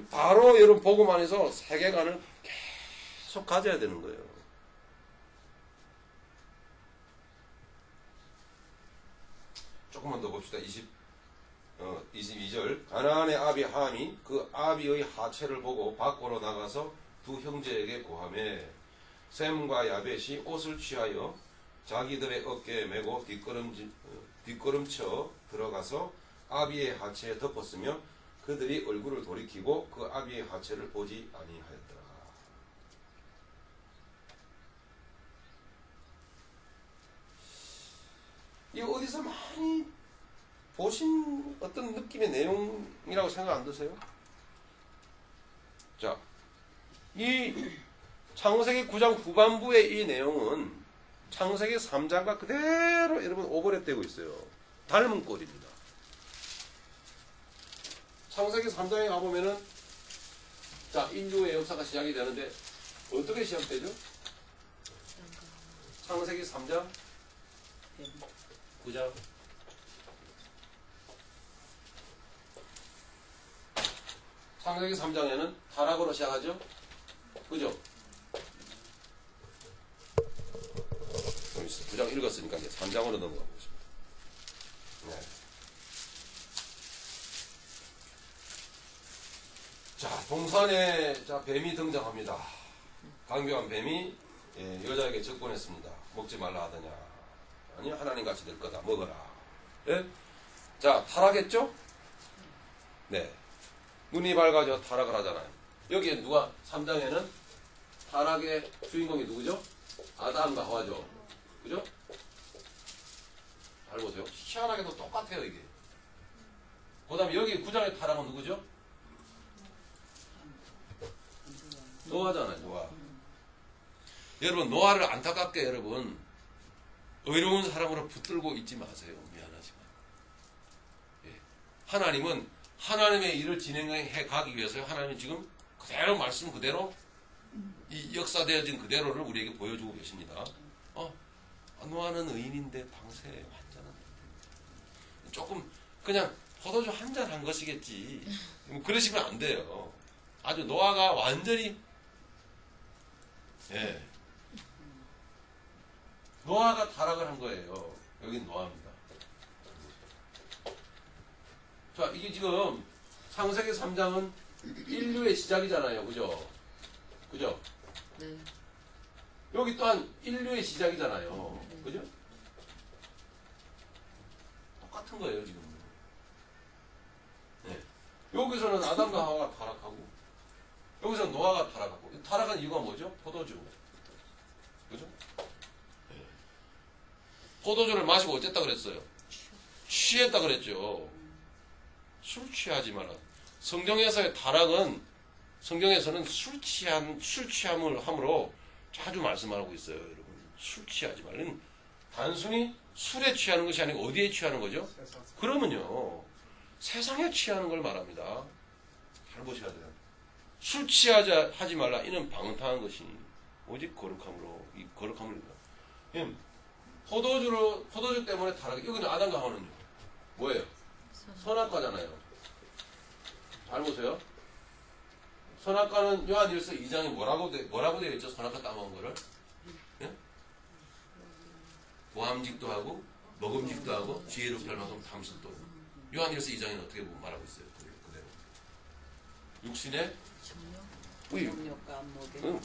바로 여러분 복음 안에서 세계관을 계속 가져야 되는 거예요. 조금만 더 봅시다. 22절. 가나안의 아비 함이 그 아비의 하체를 보고 밖으로 나가서 두 형제에게 고하매 셈과 야벳이 옷을 취하여 자기들의 어깨에 메고 뒷걸음쳐 들어가서 아비의 하체에 덮었으며 그들이 얼굴을 돌이키고 그 아비의 하체를 보지 아니하였더라. 이 어디서 많이 보신 어떤 느낌의 내용이라고 생각 안 드세요? 자, 이 창세기 9장 후반부의 이 내용은 창세기 3장과 그대로 여러분 오버랩되고 있어요. 닮은 꼴입니다. 창세기 3장에 가보면은 자, 인류의 역사가 시작이 되는데 어떻게 시작되죠? 창세기 3장 9장 창세기 3장에는 타락으로 시작하죠? 그죠? 9장 읽었으니까 이제 3장으로 넘어가 보겠습니다. 네. 자, 동산에 뱀이 등장합니다. 강교한 뱀이 여자에게 접근했습니다. 먹지 말라 하더냐. 아니, 하나님같이 될 거다. 먹어라. 예? 자, 타락했죠? 네. 눈이 밝아져 타락을 하잖아요. 여기에 누가 3장에는 타락의 주인공이 누구죠? 아담과 하와죠. 그죠? 잘 보세요. 희한하게도 똑같아요, 이게. 그 다음에 여기 9장의 타락은 누구죠? 노아잖아요, 노아. 여러분, 노아를 안타깝게 여러분, 의로운 사람으로 붙들고 있지 마세요. 미안하지만. 예. 하나님은 하나님의 일을 진행해 가기 위해서 하나님은 지금 그대로 말씀 그대로 이 역사되어진 그대로를 우리에게 보여주고 계십니다. 노아는 의인인데 방세 환자는 조금 그냥 포도주 한 잔 한 것이겠지. 그러시면 안 돼요. 아주 노아가 완전히 노아가 타락을 한 거예요. 여긴 노아입니다. 자, 이게 지금 창세기 3장은 인류의 시작이잖아요. 그죠? 그죠? 네. 여기 또한 인류의 시작이잖아요. 그죠? 똑같은 거예요, 지금. 네. 여기서는 아담과 하와가 타락하고, 여기서 노아가 타락하고, 타락한 이유가 뭐죠? 포도주. 그죠? 네. 포도주를 마시고 어쨌다 그랬어요? 취했다 그랬죠. 술 취하지 마라. 성경에서의 타락은, 성경에서는 술 취함을 함으로 자주 말씀하고 있어요, 여러분. 술 취하지 말라는 단순히 술에 취하는 것이 아니고 어디에 취하는 거죠? 그러면요, 세상에 취하는 걸 말합니다. 잘 보셔야 돼요. 술 취하지 말라. 이는 방탕한 것이 오직 거룩함으로, 이 거룩함을입니다. 포도주 때문에 타락이, 여기는 아담과 하와는요, 뭐예요? 선악과잖아요. 잘 보세요. 선악과는 요한일서 2장에 뭐라고 되어 있죠? 선악과 따먹은 거를? 예? 모함직도 하고, 먹음직도 하고, 지혜롭게 할 만큼 탐습도 하고. 요한일서 2장에는 어떻게 말하고 있어요? 그대로. 육신의 정욕과 안목의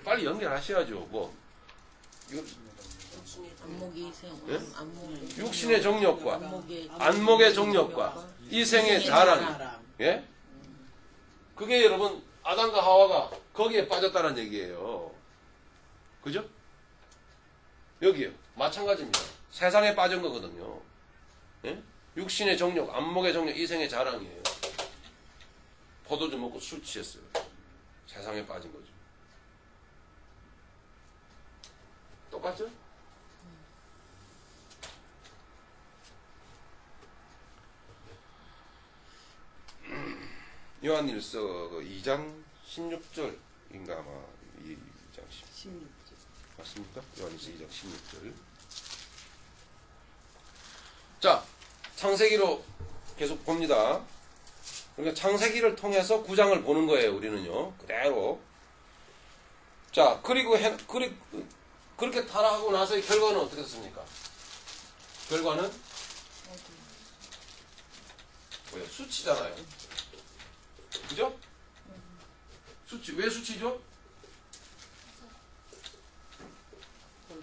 빨리 연결하셔야죠. 뭐 안목이 이생 예? 안목이 육신의 정욕과 안목의 안목의 정욕과 이생의 자랑. 예? 그게 여러분 아담과 하와가 거기에 빠졌다는 얘기예요. 그죠? 여기요. 마찬가지입니다. 세상에 빠진 거거든요. 예? 육신의 정욕, 안목의 정욕, 이생의 자랑이에요. 포도주 먹고 술 취했어요. 세상에 빠진 거죠. 똑같죠? 요한일서 2장 16절인가 아마 2장 16절. 맞습니까? 요한일서 2장 16절. 자, 창세기로 계속 봅니다. 그러니까 창세기를 통해서 9장을 보는 거예요, 우리는요. 그대로. 자, 그렇게 타락하고 나서의 결과는 어떻게 됐습니까? 결과는 뭐예요? 수치잖아요. 그죠? 수치. 왜 수치죠?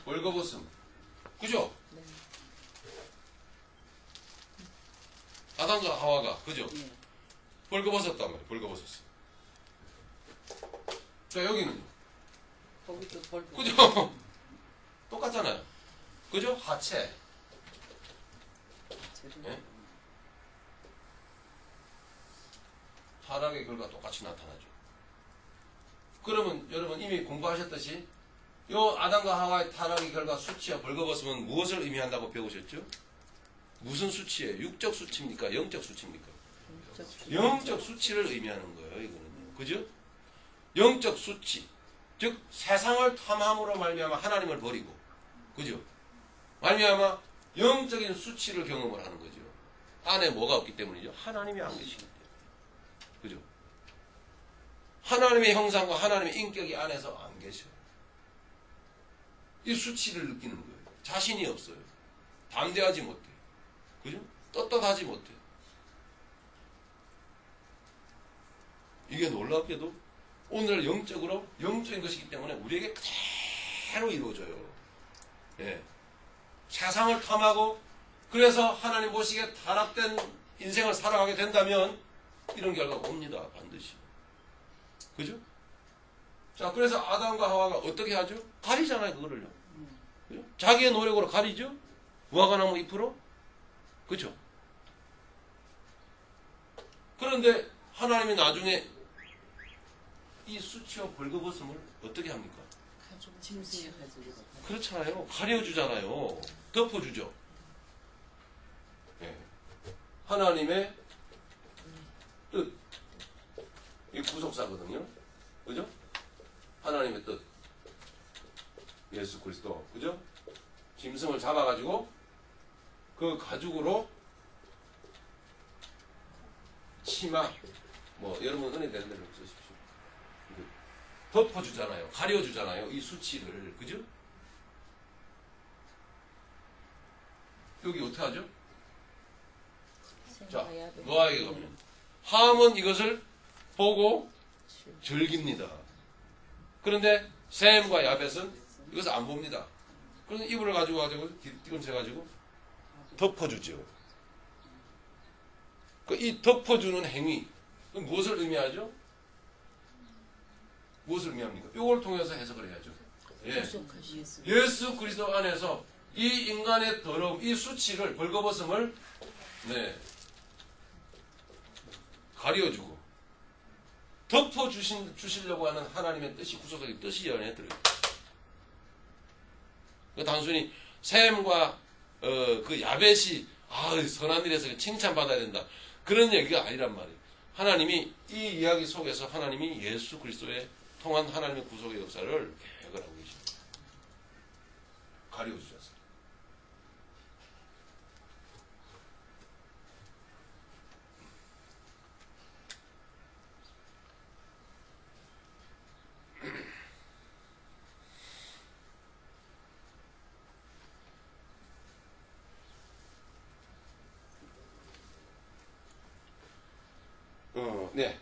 벌거벗음. 그죠? 아담과 하와가, 그죠? 벌거벗었단 말이에요. 벌거벗었어. 자, 여기는 거기도 벌 그죠? 똑같잖아요. 그죠? 하체. 예? 타락의 결과 똑같이 나타나죠. 그러면 여러분 이미 공부하셨듯이 요 아담과 하와의 타락의 결과 수치와 벌거벗음은 무엇을 의미한다고 배우셨죠? 무슨 수치예요? 육적 수치입니까? 영적 수치입니까? 영적 수치를 의미하는 거예요. 이거는요. 그죠? 영적 수치. 즉 세상을 탐함으로 말미암아 하나님을 버리고, 그죠? 말미암아 영적인 수치를 경험을 하는 거죠. 안에 뭐가 없기 때문이죠? 하나님이 안 계시기 때문에. 그죠? 하나님의 형상과 하나님의 인격이 안에서 안 계셔요. 이 수치를 느끼는 거예요. 자신이 없어요. 담대하지 못해. 그죠? 떳떳하지 못해. 이게 놀랍게도 오늘 영적으로 영적인 것이기 때문에 우리에게 그대로 이루어져요. 예. 세상을 탐하고 그래서 하나님 보시기에 타락된 인생을 살아가게 된다면 이런 결과가 옵니다. 반드시. 그죠? 자, 그래서 아담과 하와가 어떻게 하죠? 가리잖아요, 그거를요. 그죠? 자기의 노력으로 가리죠? 무화과나무 잎으로? 그죠? 그런데 하나님이 나중에 이 수치와 벌거벗음을 어떻게 합니까? 짐승의 가지고 그렇잖아요. 가려주잖아요. 덮어주죠. 네. 하나님의 뜻. 이 구속사거든요. 그죠? 하나님의 뜻. 예수 그리스도. 그죠? 짐승을 잡아가지고 그 가죽으로 치마, 뭐 여러분 은혜 되는 대로 쓰십시오. 덮어주잖아요. 가려주잖아요. 이 수치를. 그죠? 여기 어떻게 하죠? 자, 노아에게 가면 함은 이것을 보고 즐깁니다. 그런데 셈과 야벳은 이것을 안 봅니다. 그래서 이불을 가지고 뒤꿈치 가지고 덮어주죠. 이 덮어주는 행위, 무엇을 의미하죠? 무엇을 의미합니까? 이걸 통해서 해석을 해야죠. 예. 예수 그리스도 안에서 이 인간의 더러움, 이 수치를, 벌거벗음을, 네, 가려주고, 덮어주시려고 하는 하나님의 뜻이, 구속의 뜻이 이 안에 들어있다. 단순히 셈과 그 야벳이 선한 일에서 칭찬받아야 된다, 그런 얘기가 아니란 말이에요. 하나님이 이 이야기 속에서 하나님이 예수 그리스도에 통한 하나님의 구속의 역사를 계획을 하고 계십니다. 가려주셨어요. 네.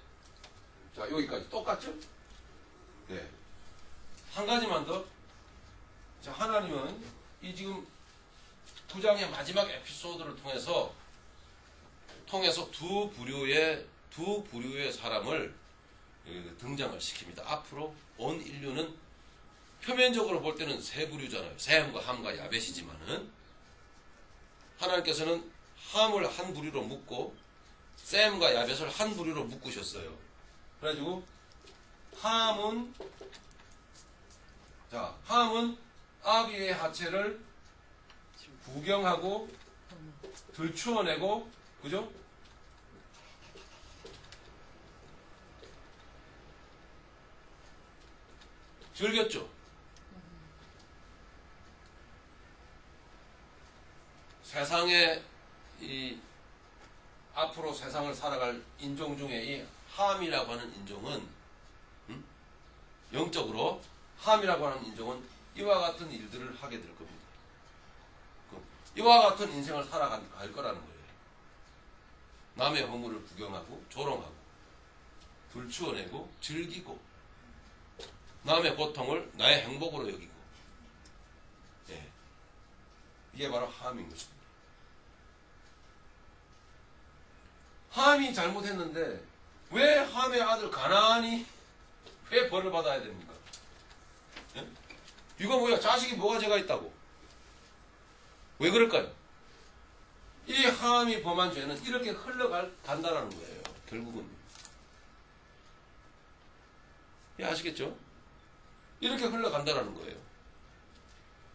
자, 여기까지 똑같죠? 네. 한 가지만 더. 자, 하나님은 이 지금 9장의 마지막 에피소드를 통해서 두 부류의 사람을 등장을 시킵니다. 앞으로 온 인류는 표면적으로 볼 때는 세 부류잖아요. 셈과 함과 야벳이지만은 하나님께서는 함을 한 부류로 묶고 셈과 야벳을 한 부류로 묶으셨어요. 그래가지고 함은 아비의 하체를 구경하고 들추어내고, 그죠? 즐겼죠. 세상에 앞으로 세상을 살아갈 인종 중에 이 함이라고 하는 인종은, 영적으로 함이라고 하는 인종은 이와 같은 일들을 하게 될 겁니다. 이와 같은 인생을 살아갈 거라는 거예요. 남의 허물을 구경하고 조롱하고 들추어내고 즐기고 남의 고통을 나의 행복으로 여기고, 예. 이게 바로 함인 것입니다. 함이 잘못했는데 왜 함의 아들 가나안이 왜 벌을 받아야 됩니까? 예? 이거 뭐야? 자식이 뭐가 죄가 있다고? 왜 그럴까요? 이 함이 범한 죄는 이렇게 흘러간다는 거예요. 결국은. 예, 아시겠죠? 이렇게 흘러간다는 거예요.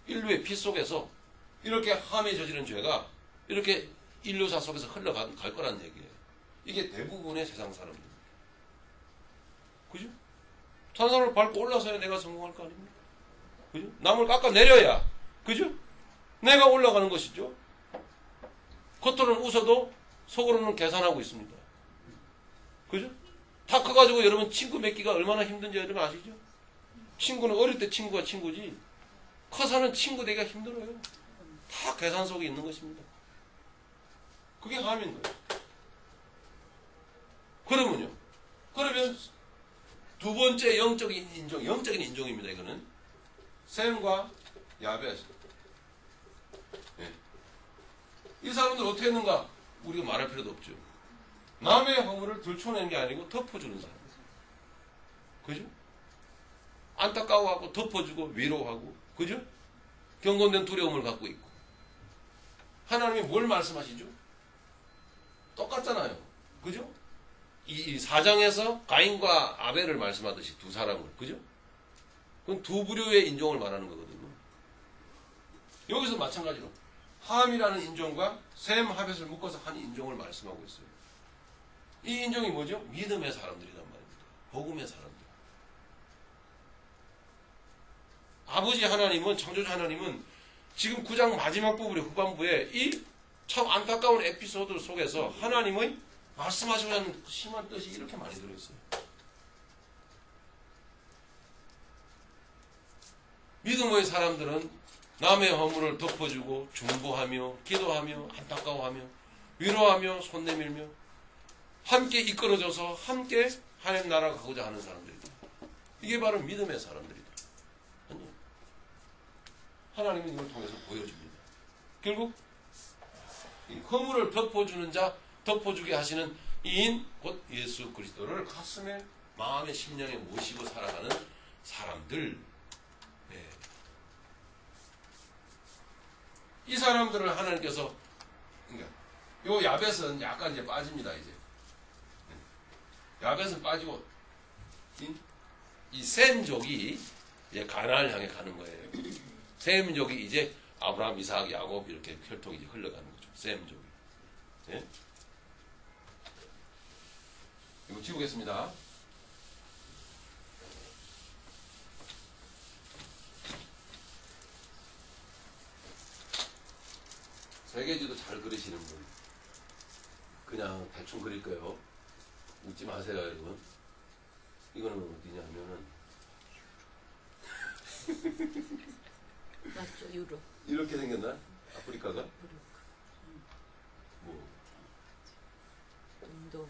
인류의 피 속에서 이렇게 함이 저지른 죄가 이렇게 인류사 속에서 흘러갈 거란 얘기예요. 이게 대부분의 세상 사람들입니다. 그죠? 산산을 밟고 올라서야 내가 성공할 거 아닙니까? 그죠? 남을 깎아내려야, 그죠? 내가 올라가는 것이죠. 겉으로는 웃어도 속으로는 계산하고 있습니다. 그죠? 다 커가지고 여러분 친구 맺기가 얼마나 힘든지 여러분 아시죠? 친구는 어릴 때 친구가 친구지 커서는 친구 되기가 힘들어요. 다 계산 속에 있는 것입니다. 그게 함인 거예요. 그러면 두 번째 영적인 인종입니다. 이거는 셈과 야벳. 네. 이 사람들 어떻게 했는가? 우리가 말할 필요도 없죠. 남의 허물을 들춰내는 게 아니고 덮어주는 사람. 그죠? 안타까워하고 덮어주고 위로하고, 그죠? 경건된 두려움을 갖고 있고. 하나님이 뭘 말씀하시죠? 똑같잖아요. 그죠? 이 4장에서 가인과 아벨을 말씀하듯이 두 사람을, 그죠? 그건 두 부류의 인종을 말하는 거거든요. 여기서 마찬가지로 함이라는 인종과 셈, 하벳을 묶어서 한 인종을 말씀하고 있어요. 이 인종이 뭐죠? 믿음의 사람들이란 말입니다. 복음의 사람들. 아버지 하나님은, 창조주 하나님은 지금 9장 마지막 부분의 후반부에 이 참 안타까운 에피소드 속에서 하나님의 말씀하시고자 하는 심한 뜻이 이렇게 많이 들어있어요. 믿음의 사람들은 남의 허물을 덮어주고 중보하며 기도하며 안타까워하며 위로하며 손 내밀며 함께 이끌어줘서 함께 하나님 나라 가고자 하는 사람들이다. 이게 바로 믿음의 사람들이다. 아니요. 하나님은 이걸 통해서 보여줍니다. 결국 이 허물을 덮어주는 자, 덮어주게 하시는 이인 곧 예수 그리스도를 가슴에 마음의 심령에 모시고 살아가는 사람들. 예. 이 사람들을 하나님께서 그러니까 요 야벳은 약간 이제 빠집니다. 이제 야벳은 빠지고 이 셈족이 이제 가나안을 향해 가는 거예요. 셈족이 이제 아브라함, 이삭, 야곱 이렇게 혈통이 이제 흘러가는 거죠. 셈족이. 예? 이거 지우겠습니다. 세계지도 잘 그리시는 분. 그냥 대충 그릴 거예요. 웃지 마세요, 여러분. 이거는 어디냐면은 맞죠, 유럽. 이렇게 생겼나? 아프리카가? 뭐 인도,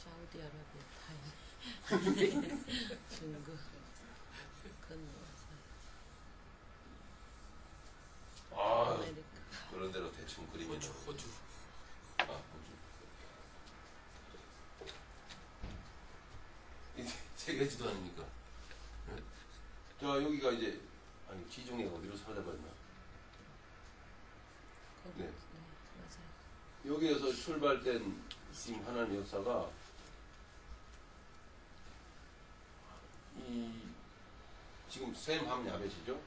사우디아라비아, 타이, 중국, 건너서 아, 아메리카. 그런 대로 대충 그리면 호주. 아, 호주. 이게 세계지도 아닙니까? 네? 자, 여기가 이제 아니 지중해가 어디로 찾아봤나? 거기, 네. 맞아요. 여기에서 출발된 지금 하나님 역사가 이 지금 셈함 야벳이죠.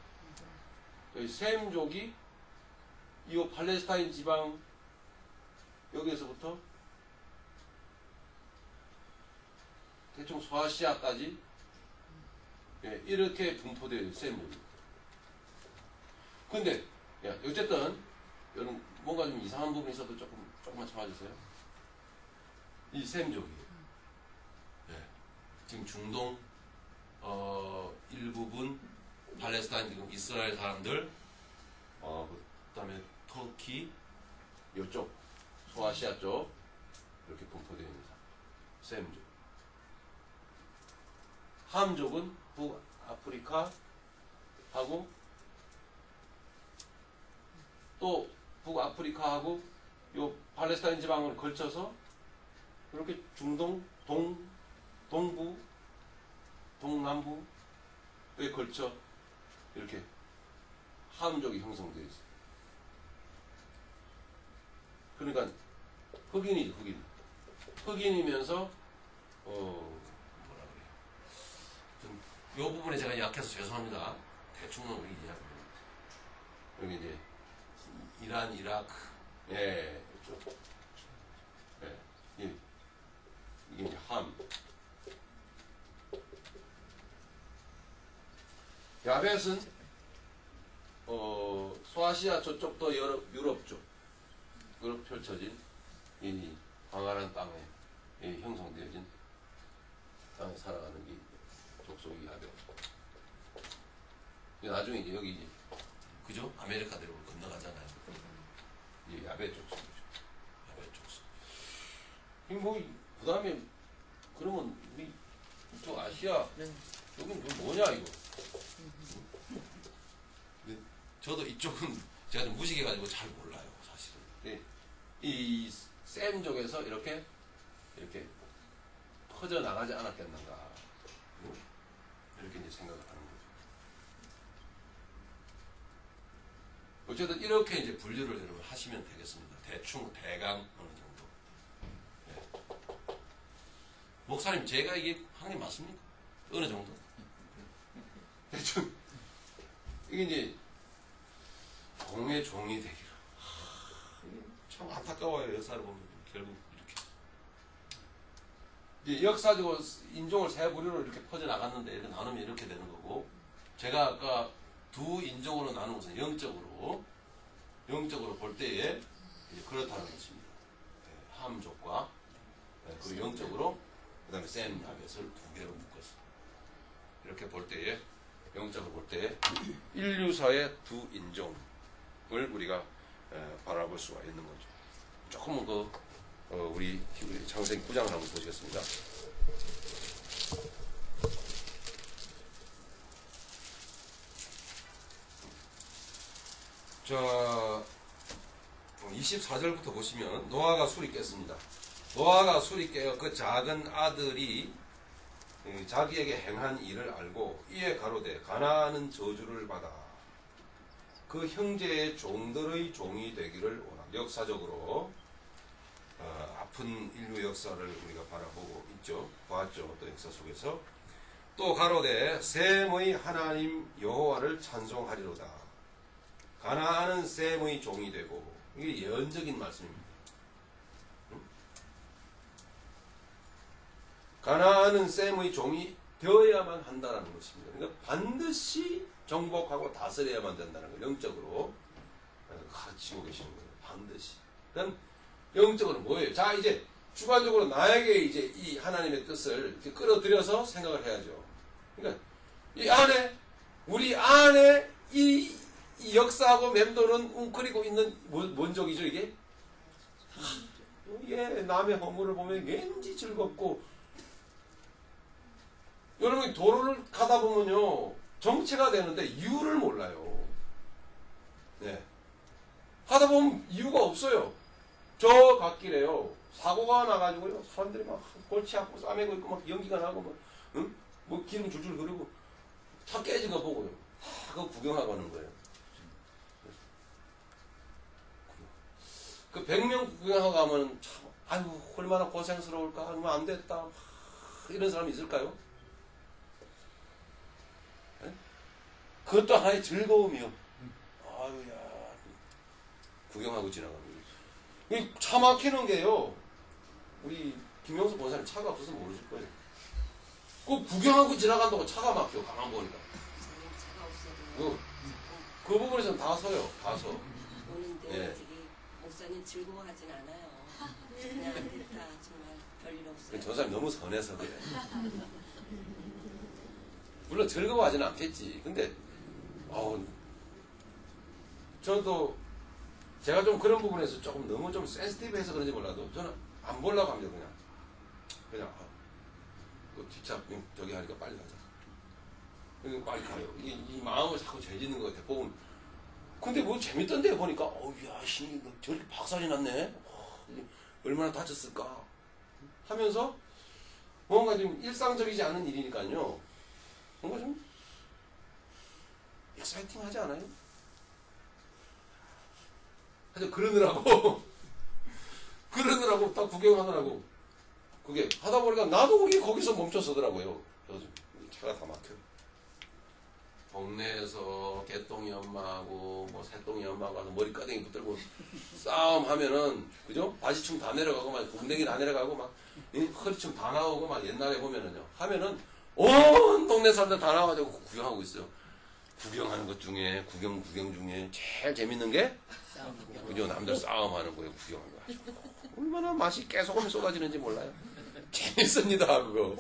여기 셈족이 이 팔레스타인 지방 여기에서부터 대충 소아시아까지 예, 이렇게 분포되어 있어요. 셈족이. 근데 야, 어쨌든 여러분 뭔가 좀 이상한 부분이 있어도 조금만 참아주세요. 이 셈족이 예, 지금 중동 일부분 팔레스타인 지금 이스라엘 사람들 그다음에 터키 이쪽 소아시아 쪽 이렇게 분포되어 있는 사람 셈족. 함족은 북아프리카 하고 또 북아프리카하고 요 팔레스타인 지방을 걸쳐서 이렇게 중동 동부 동남부에 걸쳐 이렇게 함족이 형성되어 있어요. 그러니까 흑인이죠, 흑인. 흑인이면서 뭐라 그래요? 요 부분에 제가 약해서 죄송합니다. 대충은 우리 이해합니다. 여기 이제 이란, 이라크, 예, 이쪽, 예, 이게 이제 함. 야벳은 소아시아 저쪽도 유럽 쪽, 유럽 펼쳐진 이 광활한 땅에 형성되어진 땅에 살아가는 이 족속이 야벳. 나중에 이제 여기 이제 그죠? 아메리카대로 건너가잖아요. 이제 야벳 족속이죠. 야벳 족속. 뭐 그다음에 그러면 우리 이쪽 아시아 네. 여긴 뭐냐 이거? 저도 이쪽은 제가 좀 무식해가지고 잘 몰라요, 사실은. 네. 이 셈족에서 이렇게 퍼져 나가지 않았겠는가? 이렇게 이제 생각을 하는 거죠. 어쨌든 이렇게 이제 분류를 여러분 하시면 되겠습니다. 대충 대강 어느 정도. 네. 목사님, 제가 이게 하는 게 맞습니까? 어느 정도? 대충 이게 이제 종의 종이 되기를. 참 안타까워요. 역사를 보면 결국 이렇게 이제 역사적으로 인종을 세 부류로 이렇게 퍼져 나갔는데 이렇게 나누면 이렇게 되는 거고, 제가 아까 두 인종으로 나눈 것은 영적으로 볼 때에 이제 그렇다는 것입니다. 네, 함족과 네, 그리고 영적으로 그다음에 셈 야벳을 두 개로 묶었어. 이렇게 볼 때에 영적으로 볼 때에 인류사의 두 인종을 우리가 바라볼 수가 있는 거죠. 조금은 우리 창세기 9장을 한번 보시겠습니다. 자, 24절부터 보시면 노아가 술이 깼습니다. 노아가 술이 깨어 그 작은 아들이 자기에게 행한 일을 알고 이에 가로되 가나안은 저주를 받아 그 형제의 종들의 종이 되기를 원합니다. 역사적으로 아픈 인류 역사를 우리가 바라보고 있죠. 보았죠. 또 역사 속에서 또 가로되 셈의 하나님 여호와를 찬송하리로다. 가나안은 셈의 종이 되고 이게 예언적인 말씀입니다. 가나안은 셈의 종이 되어야만 한다는 것입니다. 그러니까 반드시 정복하고 다스려야만 된다는 걸 영적으로 가르치고 계시는 거예요. 반드시. 그럼 영적으로 뭐예요? 자, 이제 주관적으로 나에게 이제 이 하나님의 뜻을 이렇게 끌어들여서 생각을 해야죠. 그러니까 이 안에 우리 안에 이 역사하고 맴도는 웅크리고 있는 뭔 적이죠 이게? 이게 남의 허물을 보면 왠지 즐겁고 여러분이 도로를 가다 보면요 정체가 되는데 이유를 몰라요. 네. 하다 보면 이유가 없어요. 저 갓길에요 사고가 나가지고요 사람들이 막 골치 아프고 싸매고 있고 막 연기가 나고 막 응? 뭐 기름 줄줄 흐르고 차 깨진 거 보고요 다 그거 구경하고 하는 거예요. 그 100명 구경하고 가면 참 아유 얼마나 고생스러울까 얼마 안 됐다 이런 사람이 있을까요? 네? 그것도 하나의 즐거움이요. 아유야 구경하고 지나가는 거예요. 차 막히는 게요 우리 김영수 본사님 차가 없어서 모르실 거예요. 그 구경하고 지나간다고 차가 막혀 가만 보니까. 차가 없어도 그 부분에서는 다 서요. 다 서. 오는데 예. 목사님 즐거워하진 않아요. 그냥 안 됐다 정말 별일 없어요. 저 사람이 너무 선해서 그래. 물론 즐거워하지는 않겠지. 근데 저도 제가 좀 그런 부분에서 조금 너무 좀 센시티브해서 그런지 몰라도 저는 안 보려고 합니다. 그냥 그 뒷차 저기 하니까 빨리 가자. 빨리 가요. 이 마음을 자꾸 죄짓는 것 같아. 보면 근데 뭐 재밌던데 보니까 야 신이 저렇게 박살이 났네. 얼마나 다쳤을까 하면서 뭔가 좀 일상적이지 않은 일이니까요. 뭔가 좀 익사이팅하지 않아요? 하여튼 그러느라고 딱 구경하느라고 그게 하다 보니까 나도 그게 거기서 멈춰서더라고요. 그래서 차가 다 막혀. 동네에서 개똥이 엄마하고 뭐 새똥이 엄마하고 와서 머리카락이 붙들고 싸움하면은 그죠? 바지춤 다 내려가고 막 궁뎅이 다 내려가고 막 허리춤 다 나오고 막 옛날에 보면은요 하면은 온 동네 사람들 다 나와가지고 구경하고 있어요. 구경하는 것 중에 구경 중에 제일 재밌는 게 그죠? 남들 싸움하는 거예요. 구경하는 거. 얼마나 맛이 깨소금이 쏟아지는지 몰라요. 재밌습니다 그거.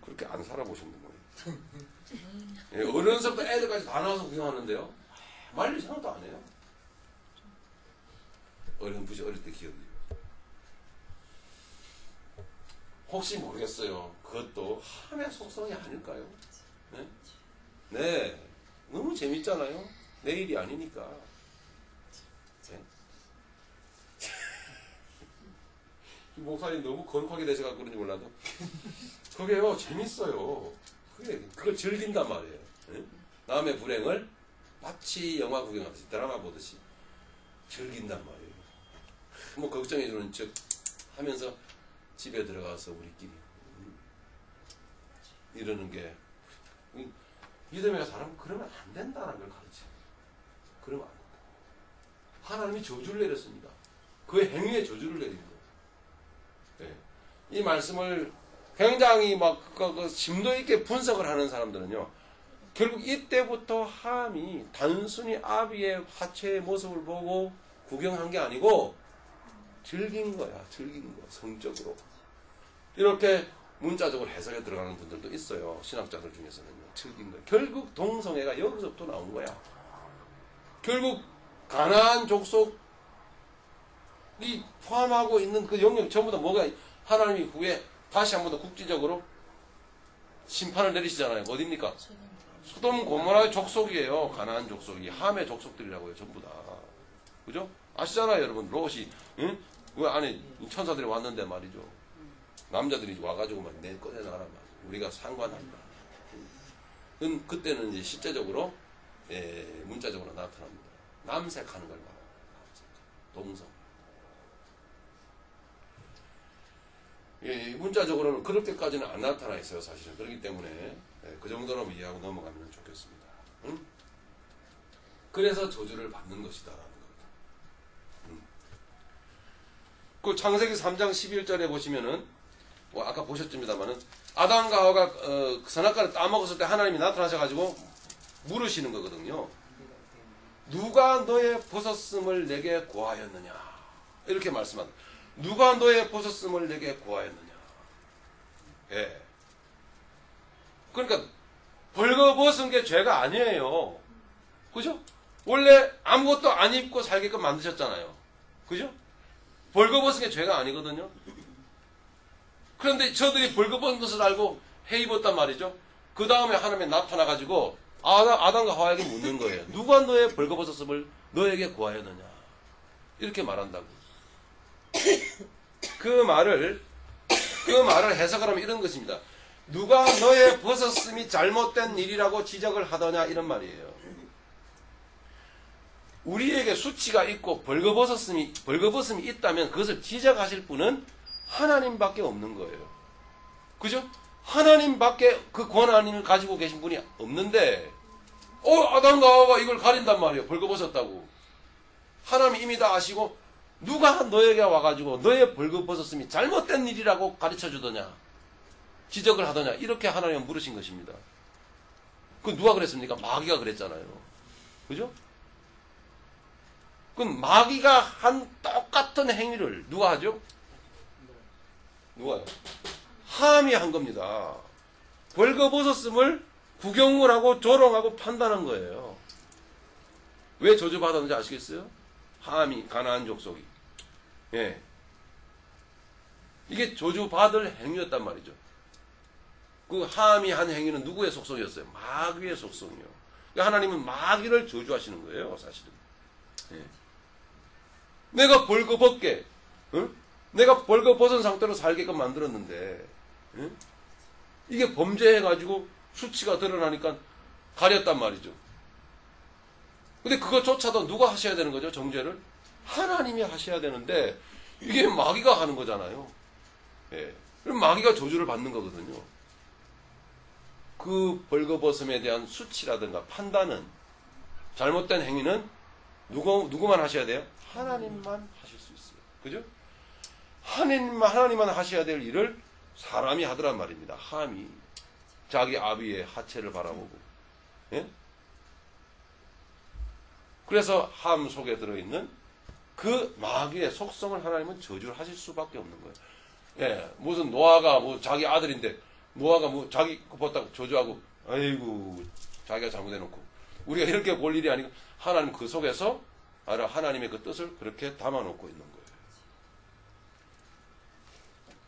그렇게 안 살아보셨는 거예요. 예, 어른서부터 애들까지 다 나와서 구경하는데요. 말릴 생각도 안 해요. 어렴풋이 어릴 때 기억이. 혹시 모르겠어요. 그것도 함의 속성이 아닐까요? 네? 네. 너무 재밌잖아요. 내일이 아니니까. 네? 목사님 너무 거룩하게 되셔가지고 그런지 몰라도. 그게요, 재밌어요. 그걸 즐긴단 말이에요. 네? 남의 불행을 마치 영화 구경하듯이, 드라마 보듯이 즐긴단 말이에요. 뭐, 걱정해주는 척 하면서 집에 들어가서 우리끼리 이러는 게, 믿음의 사람은 그러면 안 된다는 걸 가르쳐요. 그러면 안 된다. 하나님이 저주를 내렸습니다. 그 행위에 저주를 내린 거예요. 네. 이 말씀을 굉장히 그 심도 있게 분석을 하는 사람들은요, 결국 이때부터 함이 단순히 아비의 화채의 모습을 보고 구경한 게 아니고 즐긴 거야. 즐긴 거. 성적으로. 이렇게 문자적으로 해석에 들어가는 분들도 있어요. 신학자들 중에서는요. 즐긴 거야. 결국 동성애가 여기서부터 나온 거야. 결국 가나안 족속이 포함하고 있는 그 영역 전부 다 뭐가 하나님이 후에 다시 한 번 더 국지적으로 심판을 내리시잖아요. 어디입니까? 소돔 고모라의 족속이에요. 가나안 족속이. 함의 족속들이라고요. 전부 다. 그죠? 아시잖아요, 여러분. 롯이, 응? 그 안에 천사들이 왔는데 말이죠. 남자들이 와가지고 막 내 꺼내나가란 말이죠. 우리가 상관한다. 그때는 이제 실제적으로, 문자적으로 나타납니다. 남색하는 걸 말합니다. 동성. 문자적으로는 그렇게까지는 안 나타나 있어요, 사실은. 그렇기 때문에, 그 정도로 이해하고 넘어가면 좋겠습니다. 응? 그래서 저주를 받는 것이다라는 겁니다. 그 창세기 3장 11절에 보시면은, 뭐 아까 보셨습니다만은, 아담과 하와가 선악과를 따먹었을 때 하나님이 나타나셔가지고 물으시는 거거든요. 누가 너의 벗었음을 내게 고하였느냐? 이렇게 말씀합니다. 누가 너의 벗었음을 내게 고하였느냐? 예. 그러니까 벌거벗은 게 죄가 아니에요. 그죠? 원래 아무것도 안 입고 살게끔 만드셨잖아요. 그죠? 벌거벗은 게 죄가 아니거든요. 그런데 저들이 벌거벗은 것을 알고 해 입었단 말이죠. 그 다음에 하나님이 나타나가지고 아담과 하와에게 묻는 거예요. 누가 너의 벌거벗었음을 너에게 고하였느냐? 이렇게 말한다고. 그 말을 해석하면 이런 것입니다. 누가 너의 벗었음이 잘못된 일이라고 지적을 하더냐 이런 말이에요. 우리에게 수치가 있고 벌거벗음이 있다면 그것을 지적하실 분은 하나님밖에 없는 거예요. 그죠? 하나님밖에 그 권한을 가지고 계신 분이 없는데 아담과 하와가 이걸 가린단 말이에요. 벌거벗었다고. 하나님이 이미 다 아시고 누가 너에게 와가지고 너의 벌거벗었음이 잘못된 일이라고 가르쳐주더냐 지적을 하더냐 이렇게 하나님은 물으신 것입니다. 그 누가 그랬습니까? 마귀가 그랬잖아요. 그죠? 그럼 마귀가 한 똑같은 행위를 누가 하죠? 누가요? 함이 한 겁니다. 벌거벗었음을 구경을 하고 조롱하고 판단한 거예요. 왜 저주받았는지 아시겠어요? 함이 가나안 족속이. 예. 이게 저주받을 행위였단 말이죠. 그 함이 한 행위는 누구의 속성이었어요? 마귀의 속성이요. 그러니까 하나님은 마귀를 저주하시는 거예요, 사실은. 예. 내가 벌거벗게, 응? 내가 벌거벗은 상태로 살게끔 만들었는데, 응? 이게 범죄해가지고 수치가 드러나니까 가렸단 말이죠. 근데 그것조차도 누가 하셔야 되는 거죠, 정죄를? 하나님이 하셔야 되는데, 이게 마귀가 하는 거잖아요. 예. 그럼 마귀가 저주를 받는 거거든요. 그 벌거벗음에 대한 수치라든가 판단은, 잘못된 행위는 누구만 하셔야 돼요? 하나님만 하실 수 있어요. 그죠? 하나님만 하셔야 될 일을 사람이 하더란 말입니다. 함이. 자기 아비의 하체를 바라보고. 예? 그래서 함 속에 들어있는 그 마귀의 속성을 하나님은 저주를 하실 수밖에 없는 거예요. 예, 무슨 노아가 뭐 자기 아들인데 노아가 뭐 자기 거 봤다고 저주하고 아이고 자기가 잘못해놓고 우리가 이렇게 볼 일이 아니고 하나님 그 속에서 하나님의 그 뜻을 그렇게 담아놓고 있는 거예요.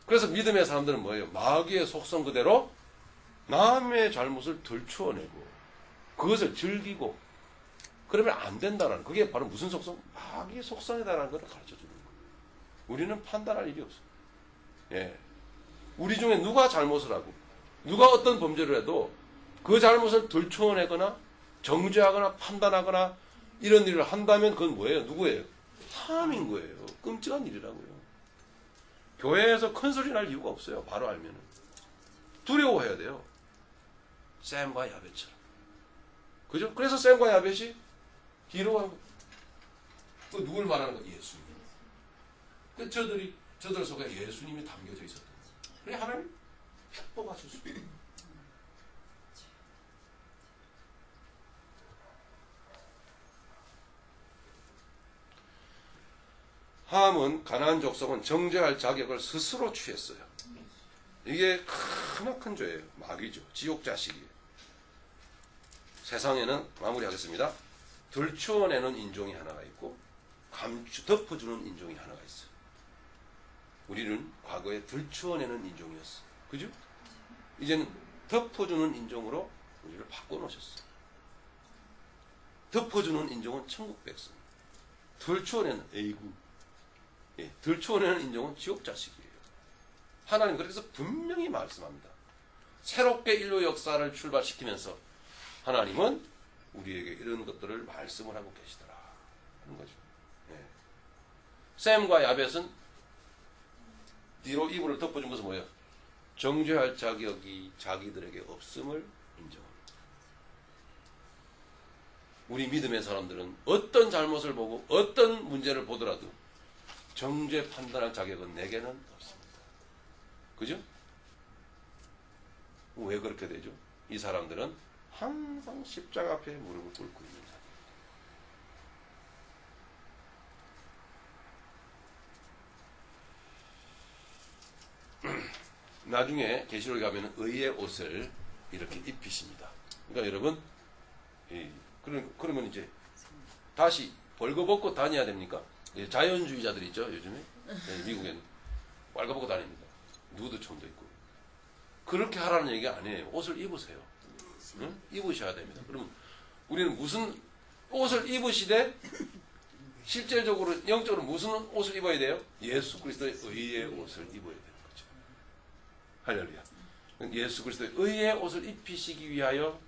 그래서 믿음의 사람들은 뭐예요? 마귀의 속성 그대로 남의 잘못을 들추어내고 그것을 즐기고 그러면 안 된다는 그게 바로 무슨 속성? 마귀의 속성이다라는 것을 가르쳐주는 거예요. 우리는 판단할 일이 없어요. 예. 우리 중에 누가 잘못을 하고 누가 어떤 범죄를 해도 그 잘못을 들추어내거나 정죄하거나 판단하거나 이런 일을 한다면 그건 뭐예요? 누구예요? 함인 거예요. 끔찍한 일이라고요. 교회에서 큰 소리 날 이유가 없어요. 바로 알면은. 두려워해야 돼요. 샘과 야벳처럼. 그죠? 그래서 샘과 야벳이 뒤로 가고, 그 누굴 말하는 거예요? 예수님. 그 저들 속에 예수님이 담겨져 있었던 거예요. 그래, 하나님 축복하실 수 있어요. 함은 가나안 족속은 정죄할 자격을 스스로 취했어요. 이게 크나큰 죄예요. 마귀죠. 지옥 자식이에요. 세상에는 마무리하겠습니다. 들추어내는 인종이 하나가 있고 덮어주는 인종이 하나가 있어요. 우리는 과거에 들추어내는 인종이었어요. 그죠? 이제는 덮어주는 인종으로 우리를 바꿔놓으셨어요. 덮어주는 인종은 천국 백성, 들추어내는 에이구, 들추어내는 인종은 지옥 자식이에요. 하나님 그래서 분명히 말씀합니다. 새롭게 인류 역사를 출발시키면서 하나님은 우리에게 이런 것들을 말씀을 하고 계시더라 하는 거죠. 셈과 야벳은 뒤로 이불을 덮어준 것은 뭐예요? 정죄할 자격이 자기들에게 없음을 인정합니다. 우리 믿음의 사람들은 어떤 잘못을 보고 어떤 문제를 보더라도 정죄 판단할 자격은 내게는 없습니다. 그죠? 왜 그렇게 되죠? 이 사람들은 항상 십자가 앞에 무릎을 꿇고 있는 자입니다. 나중에 계시록에 가면 의의 옷을 이렇게 입히십니다. 그러니까 여러분, 그러면 이제 다시 벌거벗고 다녀야 됩니까? 자연주의자들 있죠, 요즘에? 미국에는. 벌거벗고 다닙니다. 누드총도 있고. 그렇게 하라는 얘기가 아니에요. 옷을 입으세요. 응? 입으셔야 됩니다. 그러면 우리는 무슨 옷을 입으시되 실질적으로 영적으로 무슨 옷을 입어야 돼요? 예수 그리스도의 의의 옷을 입어야 되는 거죠. 할렐루야. 예수 그리스도의 의의 옷을 입히시기 위하여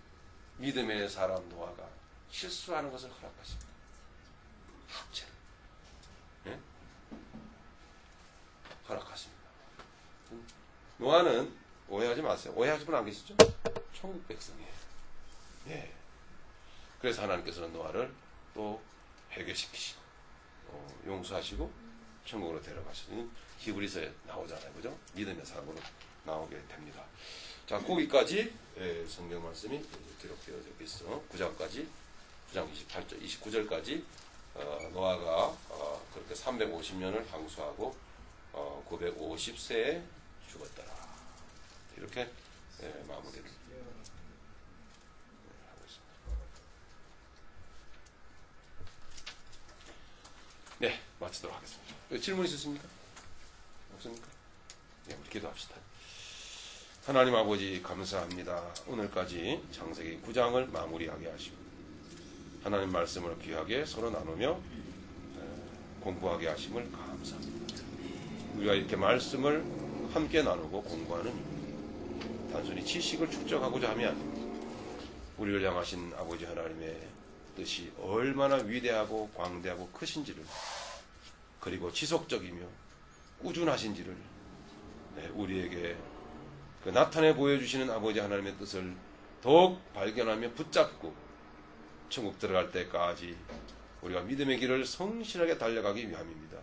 믿음의 사람 노아가 실수하는 것을 허락하십니다. 합체를. 예? 허락하십니다. 노아는 오해하지 마세요. 오해하실 분 안 계시죠? 천국 백성이에요. 예. 그래서 하나님께서는 노아를 또 회개시키시고 용서하시고 천국으로 데려가시는 히브리서에 나오잖아요. 그죠? 믿음의 사람으로 나오게 됩니다. 자, 거기까지 성경 말씀이 기록되어져 있어. 9장까지 9장 28절, 29절까지 노아가 그렇게 350년을 항수하고 950세에 죽었더라. 이렇게 마무리를 하고 있습니다. 네, 마치도록 하겠습니다. 질문 있으십니까? 없습니까? 네, 우리 기도합시다. 하나님 아버지 감사합니다. 오늘까지 창세기 9장을 마무리하게 하시고 하나님 말씀을 귀하게 서로 나누며 공부하게 하심을 감사합니다. 우리가 이렇게 말씀을 함께 나누고 공부하는 이유, 단순히 지식을 축적하고자 함이 아닙니다. 우리를 향하신 아버지 하나님의 뜻이 얼마나 위대하고 광대하고 크신지를, 그리고 지속적이며 꾸준하신지를 우리에게 나타내 보여주시는 아버지 하나님의 뜻을 더욱 발견하며 붙잡고 천국 들어갈 때까지 우리가 믿음의 길을 성실하게 달려가기 위함입니다.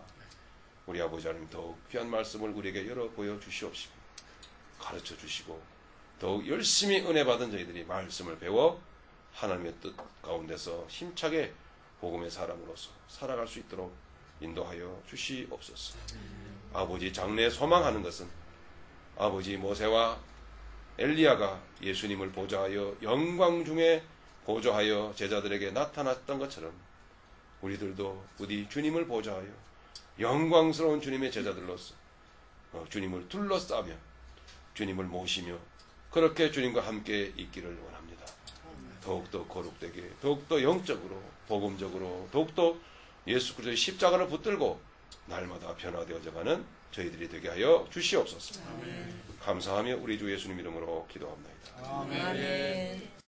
우리 아버지 하나님 더욱 귀한 말씀을 우리에게 열어 보여주시옵시고 가르쳐 주시고 더욱 열심히 은혜 받은 저희들이 말씀을 배워 하나님의 뜻 가운데서 힘차게 복음의 사람으로서 살아갈 수 있도록 인도하여 주시옵소서. 아버지 장래 소망하는 것은 아버지 모세와 엘리야가 예수님을 보좌하여 영광 중에 보좌하여 제자들에게 나타났던 것처럼 우리들도 부디 주님을 보좌하여 영광스러운 주님의 제자들로서 주님을 둘러싸며 주님을 모시며 그렇게 주님과 함께 있기를 원합니다. 더욱더 거룩되게, 더욱더 영적으로, 복음적으로, 더욱더 예수 그리스도의 십자가를 붙들고 날마다 변화되어져가는 저희들이 되게 하여 주시옵소서. 감사하며 우리 주 예수님 이름으로 기도합니다. 아멘.